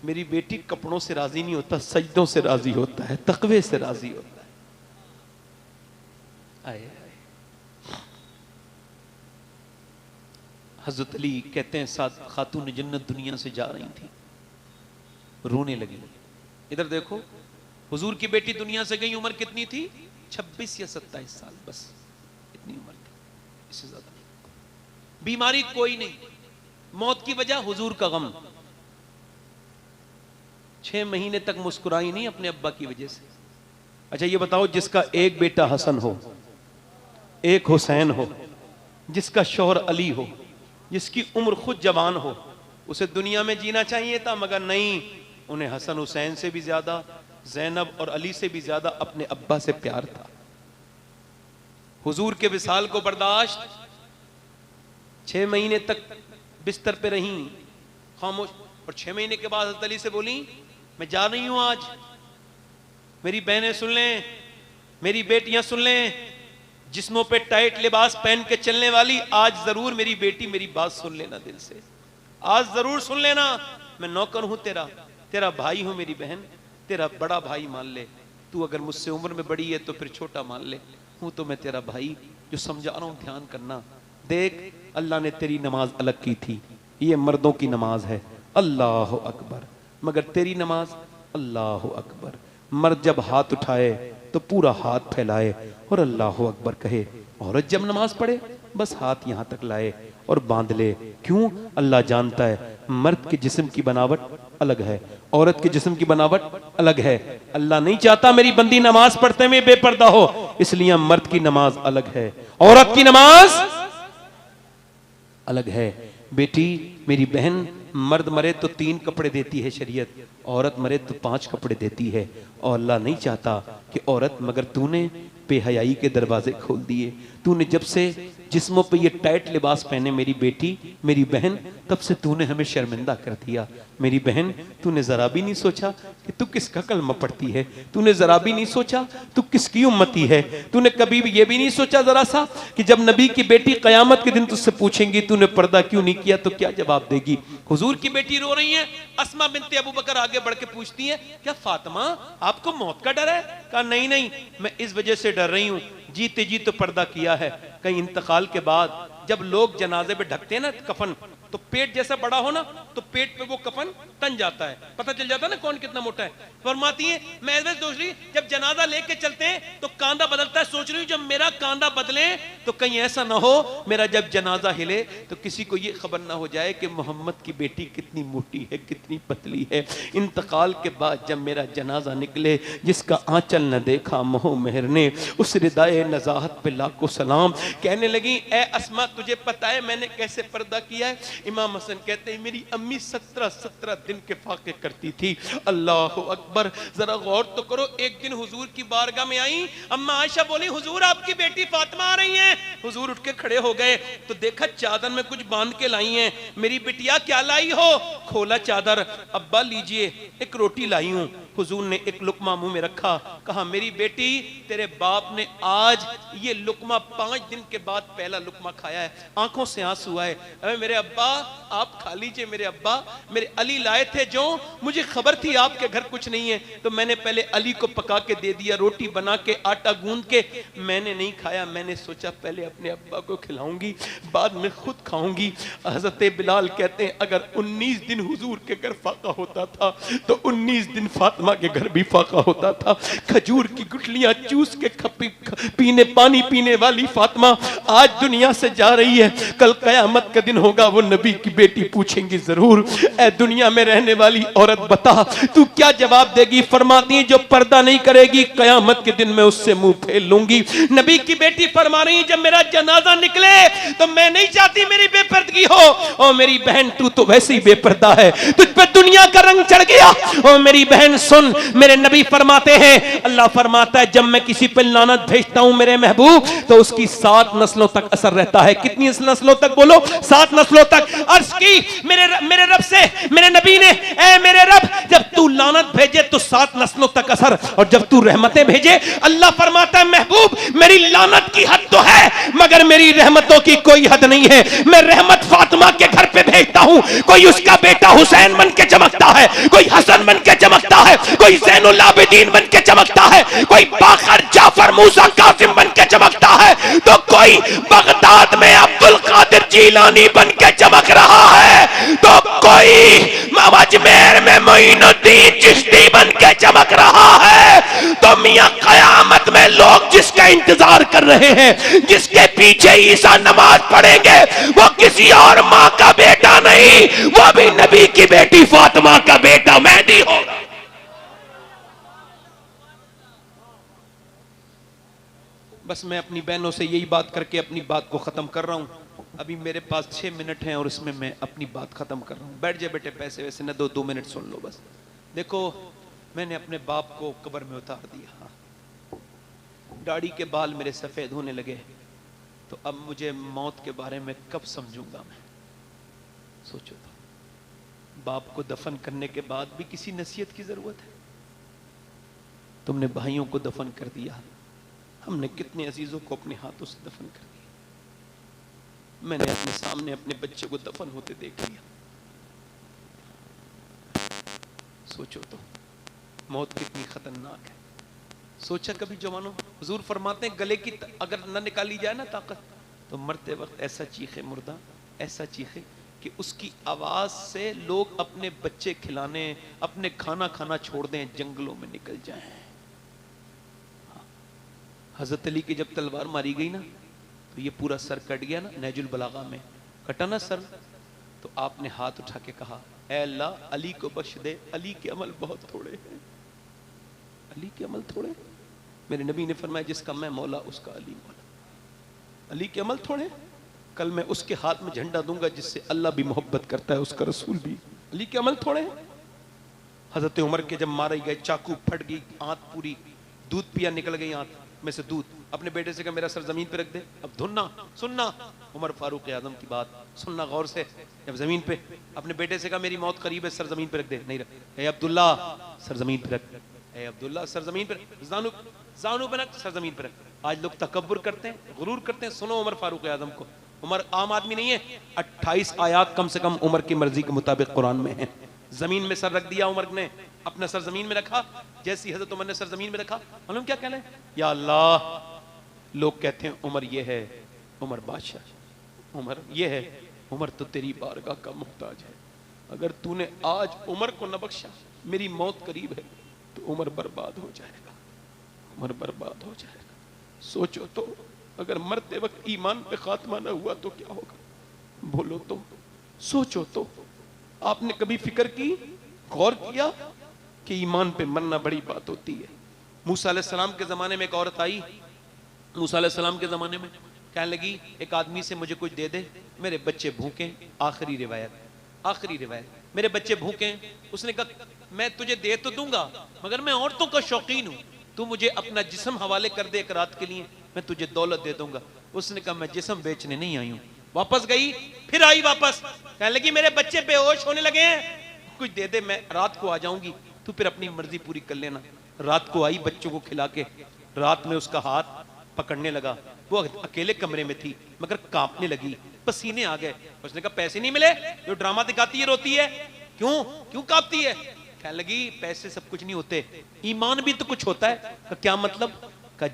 मेरी बेटी कपड़ों से राजी नहीं होता, सजदों से राजी होता है, तकवे से राजी होता है। आए आए। हजरत अली कहते हैं साथ खातून जन्नत दुनिया से जा रही थी, रोने लगी। इधर देखो, हुजूर की बेटी दुनिया से गई, उम्र कितनी थी? 26 या 27 साल, बस इतनी उम्र थी, इससे ज्यादा नहीं। बीमारी कोई नहीं, मौत की वजह हुजूर का गम। 6 महीने तक मुस्कुराई नहीं अपने अब्बा की वजह से। अच्छा ये बताओ, जिसका एक बेटा हसन हो, एक हुसैन हो, जिसका शौहर अली हो, जिसकी उम्र खुद जवान हो, उसे दुनिया में जीना चाहिए था, मगर नहीं, उन्हें हसन हुसैन से भी ज्यादा, ज़ैनब और अली से भी ज्यादा अपने अब्बा से प्यार था। हुजूर के विसाल को बर्दाश्त, 6 महीने तक बिस्तर पे रही खामोश, और 6 महीने के बाद हज़रत अली से बोली मैं जा रही हूं आज, मेरी बहनें सुन लें, मेरी बेटियां सुन लें, जिस्मों पे टाइट लिबास पहन के चलने वाली, आज जरूर मेरी बेटी मेरी बात सुन लेना दिल से, आज जरूर सुन लेना, मैं नौकर हूं तेरा, तेरा भाई हूं मेरी बहन, तेरा बड़ा भाई मान ले, तू अगर मुझसे उम्र में बड़ी है तो फिर छोटा मान ले, हूं तो मैं तेरा भाई, जो समझा रहा हूं ध्यान करना। देख अल्लाह ने तेरी नमाज अलग की थी, ये मर्दों की नमाज है, अल्लाह अकबर, मगर तेरी नमाज अल्लाह अकबर। मर्द जब हाथ उठाए तो पूरा हाथ फैलाए और अल्लाह अकबर कहे, औरत जब नमाज पढ़े बस हाथ यहां तक लाए और बांध ले। क्यों? अल्लाह जानता है मर्द के जिस्म की बनावट अलग है, औरत के जिस्म की बनावट अलग है। अल्लाह नहीं चाहता मेरी बंदी नमाज पढ़ते में बेपर्दा हो, इसलिए मर्द की नमाज अलग है, औरत की नमाज अलग है। बेटी मेरी बहन, मर्द मरे तो 3 कपड़े देती है शरीयत, औरत मरे तो 5 कपड़े देती है, और अल्लाह नहीं चाहता कि औरत, मगर तूने बेहयाई के दरवाजे खोल दिए, तूने जब से जिस्मों पे ये टाइट लिबास पहने मेरी बेटी मेरी बहन, तब से तूने हमें शर्मिंदा कर दिया। मेरी बहन तूने जरा भी नहीं सोचा कि तू किसका कलमा पढ़ती है, तूने जरा भी नहीं सोचा तू किसकी उम्मती है, तूने कभी भी ये भी नहीं सोचा जरा सा कि जब नबी की बेटी कयामत के दिन तुझसे पूछेंगी तूने पर्दा क्यों नहीं किया तो क्या जवाब देगी। हुजूर की बेटी रो रही है, अस्मा बिनते अबू बकर आगे बढ़ के पूछती है क्या फातिमा आपको मौत का डर है? कहा नहीं नहीं, मैं इस वजह से डर रही हूं, जीते जी तो पर्दा किया है, कहीं इंतकाल के बाद जब लोग जनाजे पे ढकते हैं ना कफन, तो पेट जैसा बड़ा हो ना तो पेट पे वो कफन तन जाता है, पता चल जाता है ना कौन कितना मोटा है। फरमाती है मैं ऐसे सोच रही जब जनाजा लेके चलते हैं तो कांधा बदलता है, सोच रही हूं जब मेरा कांधा बदले तो कहीं ऐसा ना हो मेरा जब जनाजा हिले तो किसी को ये खबर ना हो जाए कि मोहम्मद की बेटी कितनी मोटी है कितनी पतली है। इंतकाल के बाद जब मेरा जनाजा निकले, जिसका आंचल न देखा मोह मेहर ने, उस रिदाए नजाहत पे लाखों सलाम। कहने लगी ए अस्मा तुझे पता है मैंने कैसे पर्दा किया है? इमाम हसन कहते हैं मेरी अम्मी 17 दिन के फाके करती थी। अल्लाह अकबर, जरा गौर तो करो। एक दिन हुजूर की बारगाह में आई, अम्मा आयशा बोली हुजूर आपकी बेटी फातिमा आ रही हैं। हुजूर उठ के खड़े हो गए तो देखा चादर में कुछ बांध के लाई हैं। मेरी बिटिया क्या लाई हो? खोला चादर, अब्बा लीजिए एक रोटी लाई हूं। हुजूर ने एक लुकमा मुंह में रखा, कहा मेरी बेटी तेरे बाप ने आज ये लुकमा 5 दिन के बाद पहला लुकमा खाया है। आंखों से आंसू आए, अरे मेरे अब्बा आप खा लीजिए। मेरे अब्बा मेरे अली लाए थे जो, मुझे खबर थी आपके घर कुछ नहीं है तो मैंने पहले अली को पका के दे दिया, रोटी बना के आटा गूंद के। मैंने नहीं खाया, मैंने सोचा पहले अपने अब्बा को खिलाऊंगी, बाद में खुद खाऊंगी। हजरत बिलाल कहते हैं अगर 19 दिन हुजूर के घर फाका होता था तो 19 दिन फातिमा के घर भी फाका होता था। खजूर की गुठलियां चूस के पानी पीने वाली फातिमा आज दुनिया से जा रही है। कल कयामत का दिन होगा, वो नबी की बेटी पूछेंगी जरूर, ए दुनिया में रहने वाली औरत बता तू क्या जवाब देगी? फरमाती है जो पर्दा नहीं करेगी कयामत के दिन मैं उससे मुंह फेर लूंगी। नबी की बेटी फरमा रही जब मेरा जनाजा निकले तो मैं नहीं चाहती मेरी बेपर्दगी हो। ओ मेरी बहन तू तो वैसे ही बेपर्दा है, तुझ पे दुनिया का रंग चढ़ गया। ओ मेरी बहन सुन, मेरे नबी फरमाते हैं, अल्लाह फरमाता है जब मैं किसी पे लानत भेजता हूं मेरे महबूब तो उसकी 7 नस्लों तक असर रहता है। कितनी नस्लों तक? बोलो 7 नस्लों तक। अर्ज की मेरे रब से, मेरे नबी ने, ए मेरे रब जब तू लानत भेजे तो 7 नस्लों तक असर, और जब तू रहमतें भेजे, अल्लाह फरमाता है महबूब मेरी लानत की हद तो है मगर मेरी रहमतों की कोई हद नहीं है। मैं रहमत फातिमा के घर पे भेजता हूं, कोई उसका बेटा हुसैन बन के चमकता है, कोई हसन बन के चमकता है, कोई ज़ैनुल आबिदीन बन के चमकता है, कोई बाकर जाफर मूसा कासिम बन के चमकता है, तो कोई बगदाद में अब्दुल कादिर जीलानी बन के चमक रहा है, तो कोई अजमेर में मोइनुद्दीन चिश्ती बन के चमक रहा है। तो मियां कयामत में लोग जिसका इंतजार कर रहे हैं, जिसके पीछे ईसा नमाज पढ़ेंगे, वो किसी और मां का बेटा नहीं, वो भी नबी की बेटी फातिमा का बेटा मेहदी होगा। बस मैं अपनी बहनों से यही बात करके अपनी बात को खत्म कर रहा हूं। अभी मेरे पास 6 मिनट हैं और इसमें मैं अपनी बात खत्म कर रहा हूं। बैठ जाए बेटे, पैसे वैसे न दो, 2 मिनट सुन लो बस। देखो मैंने अपने बाप को कब्र में उतार दिया, दाढ़ी के बाल मेरे सफेद होने लगे, तो अब मुझे मौत के बारे में कब समझूंगा मैं? सोचो तो, बाप को दफन करने के बाद भी किसी नसीहत की जरूरत है? तुमने भाइयों को दफन कर दिया, हमने कितने अजीजों को अपने हाथों से दफन कर दिया। मैंने अपने सामने अपने बच्चे को दफन होते देख लिया। सोचो तो मौत कितनी खतरनाक है। सोचा कभी जवानों? हुजूर फरमाते हैं गले की अगर न निकाली जाए ना ताकत, तो मरते वक्त ऐसा चीखे मुर्दा, ऐसा चीखे कि उसकी आवाज से लोग अपने बच्चे खिलाने, अपने खाना खाना छोड़ दें, जंगलों में निकल जाएं। हजरत अली की जब तलवार मारी गई ना, तो ये पूरा सर कट गया ना, नहजुल बलागा में कटा ना सर, तो आपने हाथ उठा के कहा ऐ अल्लाह अली को बख्श दे, अली के अमल बहुत थोड़े हैं, अली के अमल थोड़े। मेरे नबी ने फरमाया जिसका मैं मौला उसका अली मौला। अली के अमल थोड़े, कल मैं उसके हाथ में झंडा दूंगा जिससे अल्लाह भी मोहब्बत करता है, उसका रसूल भी। अली के अमल थोड़े। हजरत उमर के जब मारे गए, चाकू फट गई, आंत पूरी, दूध पिया निकल गई आंत में से दूध। अपने बेटे से कहा मेरा सर जमीन पे रख दे, अब धुनना सुनना, उमर फारूक आजम की बात सुनना गौर से। जब जमीन पे अपने बेटे से कहा मेरी मौत करीब है, सर जमीन पे रख दे, नहीं रख, ए अब्दुल्ला सर जमीन पे रख, ए अब्दुल्ला सर जमीन पे रख, जानू पे रख, सर जमीन पे रख। आज लोग तकब्बुर करते हैं, गुरूर करते हैं। सुनो उमर फारूक आजम को, उमर आम आदमी नहीं है। 28 आयात कम से कम उमर की मर्जी के मुताबिक कुरान में है। जमीन में सर रख दिया उमर ने, अपना सर जमीन में रखा। जैसी हजरत उमर ने सर जमीन में रखा, मालूम क्या कहना है? या अल्लाह, लोग कहते हैं उमर ये है, उमर बादशाह, उमर ये है, उमर तो तेरी बारगाह का मुहताज है। अगर तूने आज उमर को न बख्शा, मेरी मौत करीब है, तो उमर बर्बाद हो जाएगा, उमर बर्बाद हो जाएगा। सोचो तो, अगर मरते वक्त ईमान पे खात्मा न हुआ तो क्या होगा? बोलो तो, सोचो तो। आपने कभी फिक्र की, गौर किया कि ईमान पे मरना बड़ी बात होती है? मूसा अलैहिस्सलाम के जमाने में एक औरत आई, मूसा अलैहिस्सलाम के जमाने में कहने लगी एक आदमी से मुझे कुछ दे दे, मेरे बच्चे भूखे। आखिरी रिवायत, मेरे बच्चे भूखे। उसने कहा मैं तुझे दे तो दूंगा, मगर मैं औरतों का शौकीन हूं, तू मुझे अपना जिस्म हवाले कर दे एक रात के लिए, मैं तुझे दौलत दे दूंगा। उसने कहा मैं जिस्म बेचने नहीं आई हूं। वापस गई, फिर आई वापस, कहने लगी मेरे बच्चे बेहोश होने लगे हैं, कुछ दे दे, मैं रात को आ जाऊंगी, तू फिर अपनी मर्जी पूरी कर लेना। रात को आई बच्चों को खिला के, रात में उसका हाथ पकड़ने लगा। वो अकेले कमरे में थी मगर कांपने लगी, पसीने आ गए। उसने कहा पैसे नहीं मिले, जो ड्रामा दिखाती है रोती है, क्यों कांपती है? कहने लगी पैसे सब कुछ नहीं होते, ईमान भी तो कुछ होता है। क्या मतलब?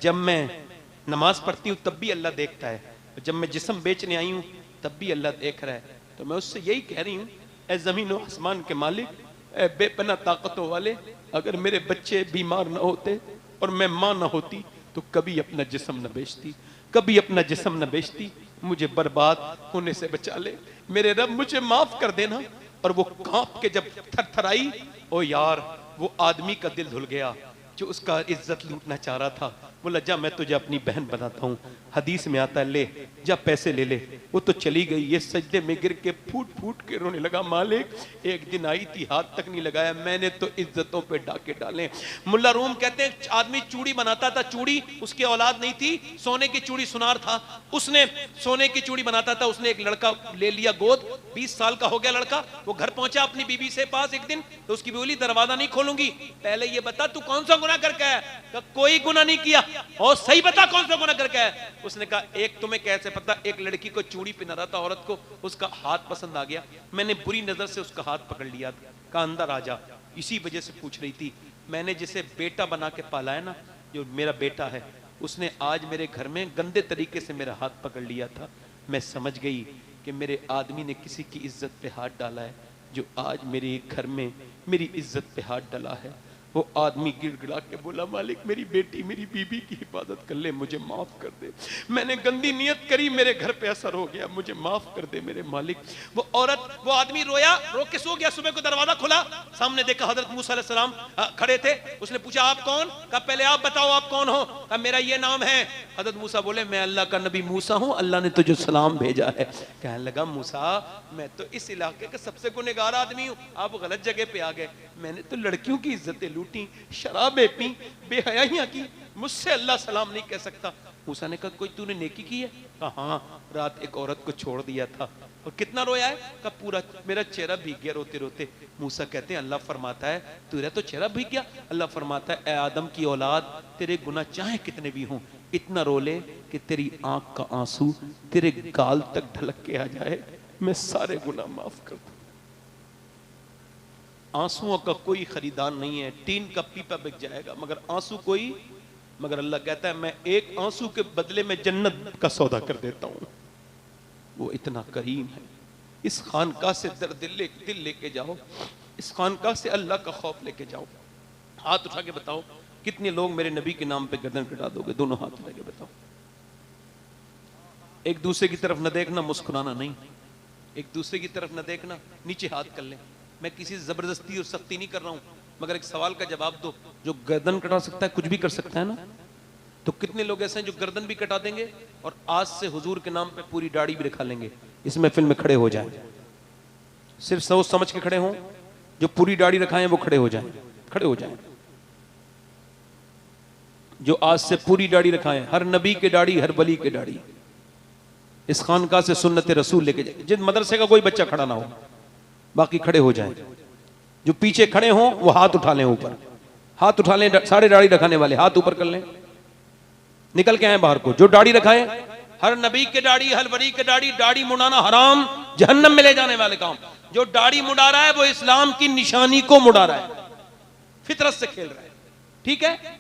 जब मैं नमाज पढ़ती हूँ तब भी अल्लाह देखता है, जब मैं जिस्म बेचने आई हूं तब भी अल्लाह देख रहा है। तो मैं उससे यही कह रही हूं, ए जमीन और आसमान के मालिक, ए बेपना ताकतों वाले, अगर मेरे बच्चे बीमार ना होते और मैं मां ना होती तो कभी अपना जिस्म न बेचती, कभी अपना जिस्म न बेचती। मुझे बर्बाद होने से बचा ले मेरे रब, मुझे माफ कर देना। और वो कांप के जब थरथराई, ओ यार, वो आदमी का दिल धुल गया जो उसका इज्जत लूटना चाह रहा था। बोला जा मैं तुझे अपनी बहन बनाता हूँ। हदीस में आता है ले जा पैसे ले ले। वो तो चली गई, ये सजदे में गिर के फूट फूट के रोने लगा, मालिक एक दिन आई थी हाथ तक नहीं लगाया, मैंने तो इज्जतों पे डाके डाले। मुल्ला रूम कहते हैं आदमी चूड़ी बनाता था, चूड़ी उसकी औलाद नहीं थी, सोने की चूड़ी सुनार था, उसने सोने की चूड़ी बनाता था, उसने एक लड़का ले लिया गोद, 20 साल का हो गया लड़का। वो घर पहुंचा अपनी बीबी से पास एक दिन, तो उसकी बीवी बोली दरवाजा नहीं खोलूंगी, पहले ये बता तू कौन सा गुनाह करके आया? कोई गुनाह नहीं किया। और सही बता कौन सा गुनाह करके आया? उसने कहा एक तुम्हें कैसे पता, एक लड़की को चूड़ी पहना रहा था औरत को, उसका हाथ पसंद आ गया, मैंने बुरी नजर से उसका हाथ पकड़ लिया, कहा अंदर आ जा। इसी वजह से पूछ रही थी, मैंने जिसे बेटा बना के पाला है ना, जो मेरा बेटा है, उसने आज मेरे घर में गंदे तरीके से मेरा हाथ पकड़ लिया था। मैं समझ गई कि मेरे आदमी ने किसी की इज्जत पे हाथ डाला है, जो आज मेरे घर में मेरी इज्जत पे हाथ डाला है। वो आदमी गिड़गिड़ा के बोला मालिक मेरी बेटी मेरी बीबी की हिफाजत कर ले, मुझे माफ कर दे, मैंने गंदी नियत करी, मेरे घर पे असर हो गया, मुझे माफ कर दे मेरे मालिक। वो औरत, वो आदमी रोया, रो के सो गया। सुबह को दरवाजा खुला, सामने देखा हजरत मूसा अलैहिस्सलाम खड़े थे। उसने पूछा आप कौन? कहा पहले आप बताओ आप कौन हो? कहा मेरा ये नाम है। हजरत मूसा बोले मैं अल्लाह का नबी मूसा हूं, अल्लाह ने तुझे सलाम भेजा है। कहने लगा मूसा मैं तो इस इलाके का सबसे गुनहगार आदमी हूं, आप गलत जगह पे आ गए, मैंने तो लड़कियों की इज्जतें लूटी, शराबें पी, बेहयाइयां की, मुझसे अल्लाह सलाम नहीं कह सकता। मूसा ने कहा कोई तूने नेकी की है? कहा हाँ, रात एक औरत को छोड़ दिया था। और कितना रोया है? कहा पूरा मेरा चेहरा भीग गया रोते रोते। मूसा कहते हैं अल्लाह फरमाता है तेरा तो चेहरा भीग गया? अल्लाह फरमाता है ए आदम की औलाद, तेरे गुनाह चाहे कितने भी हों, इतना रो ले कि तेरी आंख का आंसू तेरे गाल तक ढलक के आ जाए, मैं सारे गुनाह माफ कर दूं। आंसुओं का कोई खरीदार नहीं है, टीन का पीपा बिक जाएगा मगर आंसू कोई, मगर अल्लाह कहता है मैं एक आंसू के बदले में जन्नत का सौदा कर देता हूं। वो इतना करीम है। इस खानका से दिल लेके जाओ, इस खानका से अल्लाह का खौफ लेके जाओ। हाथ उठा के बताओ कितने लोग मेरे नबी के नाम पे गर्दन कटा दोगे? दोनों हाथ उठा के बताओ। एक दूसरे की तरफ न देखना, मुस्कुराना नहीं, एक दूसरे की तरफ न देखना, नीचे हाथ कर ले। मैं किसी से जबरदस्ती और सख्ती नहीं कर रहा हूं, मगर एक सवाल का जवाब दो, जो गर्दन कटा सकता है कुछ भी कर सकता है ना? तो कितने लोग ऐसे हैं जो गर्दन भी कटा देंगे और आज से हुजूर के नाम पे पूरी दाढ़ी भी रखा लेंगे, इस महफिल में खड़े हो जाए, सिर्फ सोच समझ के खड़े हों, जो पूरी दाढ़ी रखाएं वो खड़े हो जाएं, खड़े हो जाएं। जो आज से पूरी दाढ़ी रखाएं, हर नबी के दाढ़ी, हर वली के दाढ़ी, इस खानका से सुन्नत रसूल लेके जाए। जिस मदरसे का कोई बच्चा खड़ा ना हो, बाकी खड़े हो जाएं। जो पीछे खड़े हों वो हाथ उठा लें, ऊपर हाथ उठा लें, सारे दाढ़ी रखाने वाले हाथ ऊपर कर लें, निकल के आए बाहर को। जो दाढ़ी रखाए, हर नबी के दाढ़ी, हर वली के दाढ़ी, दाढ़ी मुड़ाना हराम, जहन्नम में ले जाने वाले काम। जो दाढ़ी मुड़ा रहा है वो इस्लाम की निशानी को मुड़ा रहा है, फितरत से खेल रहा है। ठीक है,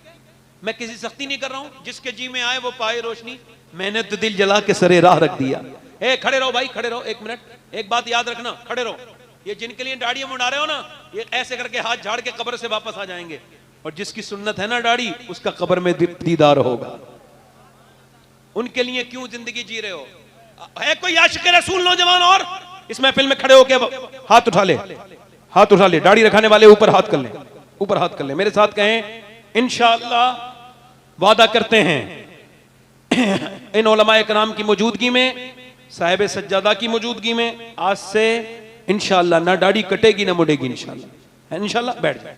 मैं किसी सख्ती नहीं कर रहा हूं, जिसके जी में आए वो पाए रोशनी। मैंने तो दिल जला के सरे राह रख दिया। ए खड़े रहो भाई, खड़े रहो, एक मिनट, एक बात याद रखना, खड़े रहो। ये जिनके लिए दाढ़ी मुड़ा रहे हो ना, ये ऐसे करके हाथ झाड़ के कब्र से वापस आ जाएंगे, और जिसकी सुन्नत है ना दाढ़ी, उसका कब्र में दीदार होगा। उनके लिए क्यों जिंदगी जी रहे हो? है कोई आशिक रसूल नौजवान और इस महफिल में खड़े होके हाथ उठा ले, हाथ उठा ले, दाढ़ी रखाने वाले ऊपर हाथ कर ले, ऊपर हाथ कर ले, मेरे साथ कहें इंशाअल्लाह वादा करते हैं इन उलमाए कराम की मौजूदगी में, साहिब सज्जादा की मौजूदगी में, आज से इंशाअल्लाह ना दाढ़ी कटेगी ना मुड़ेगी, इंशाअल्लाह, इंशाअल्लाह। बैठ जाए,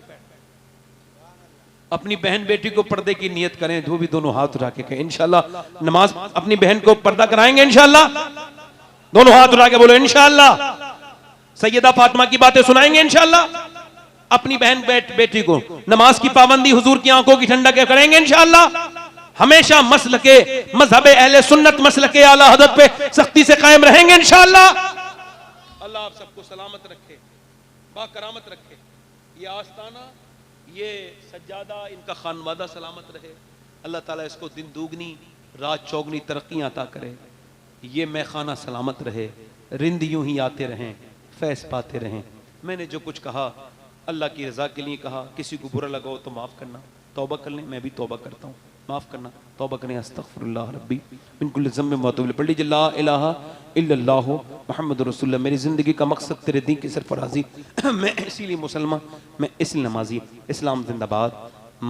अपनी बहन बेटी को पर्दे की नियत करें, वो भी दोनों हाथ उठा के कहें इंशाअल्लाह नमाज अपनी बहन को पर्दा कराएंगे इंशाअल्लाह, दोनों हाथ उठा के बोलो इंशाअल्लाह। सैयदा फातिमा की बातें सुनाएंगे इंशाअल्लाह, अपनी बहन बेटी को नमाज की पाबंदी, हुजूर की आंखों की ठंडक करेंगे इंशाअल्लाह। हमेशा मसलके मजहबे अहले सुन्नत, मसलके आला हज़रत पे सख्ती से कायम रहेंगे इंशाअल्लाह। अल्लाह आप सबको सलामत रखे, बाकरामत रखे। ये आस्ताना, ये सज्जादा, इनका खानवादा सलामत रहे। अल्लाह ताला इसको दिन दूगनी रात चौगनी तरक्की अता करे। ये मैखाना सलामत रहे, रिंद यूं ही आते रहें, फैज़ पाते रहें। मैंने जो कुछ कहा अल्लाह की रज़ा के लिए कहा, किसी को बुरा लगा हो तो माफ़ करना, तौबा कर लें, मैं भी तौबा करता हूँ, माफ़ करना, तौबा करें। अस्तग़फिरुल्लाह रब्बी मिन कुल्लि ज़ंबिन व अतूबु इलैह। पढ़ लीजिए ला इलाहा इल्लल्लाहु मुहम्मदुर रसूलुल्लाह। मेरी ज़िंदगी का मकसद तेरे दीन की सरफराजी, मैं इसीलिए मुसलमान, मैं इसलिए नमाजी। इस्लाम जिंदाबाद,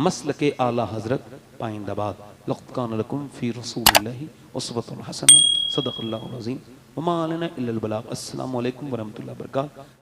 मसलके आला हज़रत पाइंदाबाद। लक़द कान लकुम फ़ी रसूलिल्लाहि उसवतुन हसना। सदक़ल्लाहुल अज़ीम व मा अलैना इल्लल बलाग। अस्सलामु अलैकुम व रहमतुल्लाहि व बरकातहू।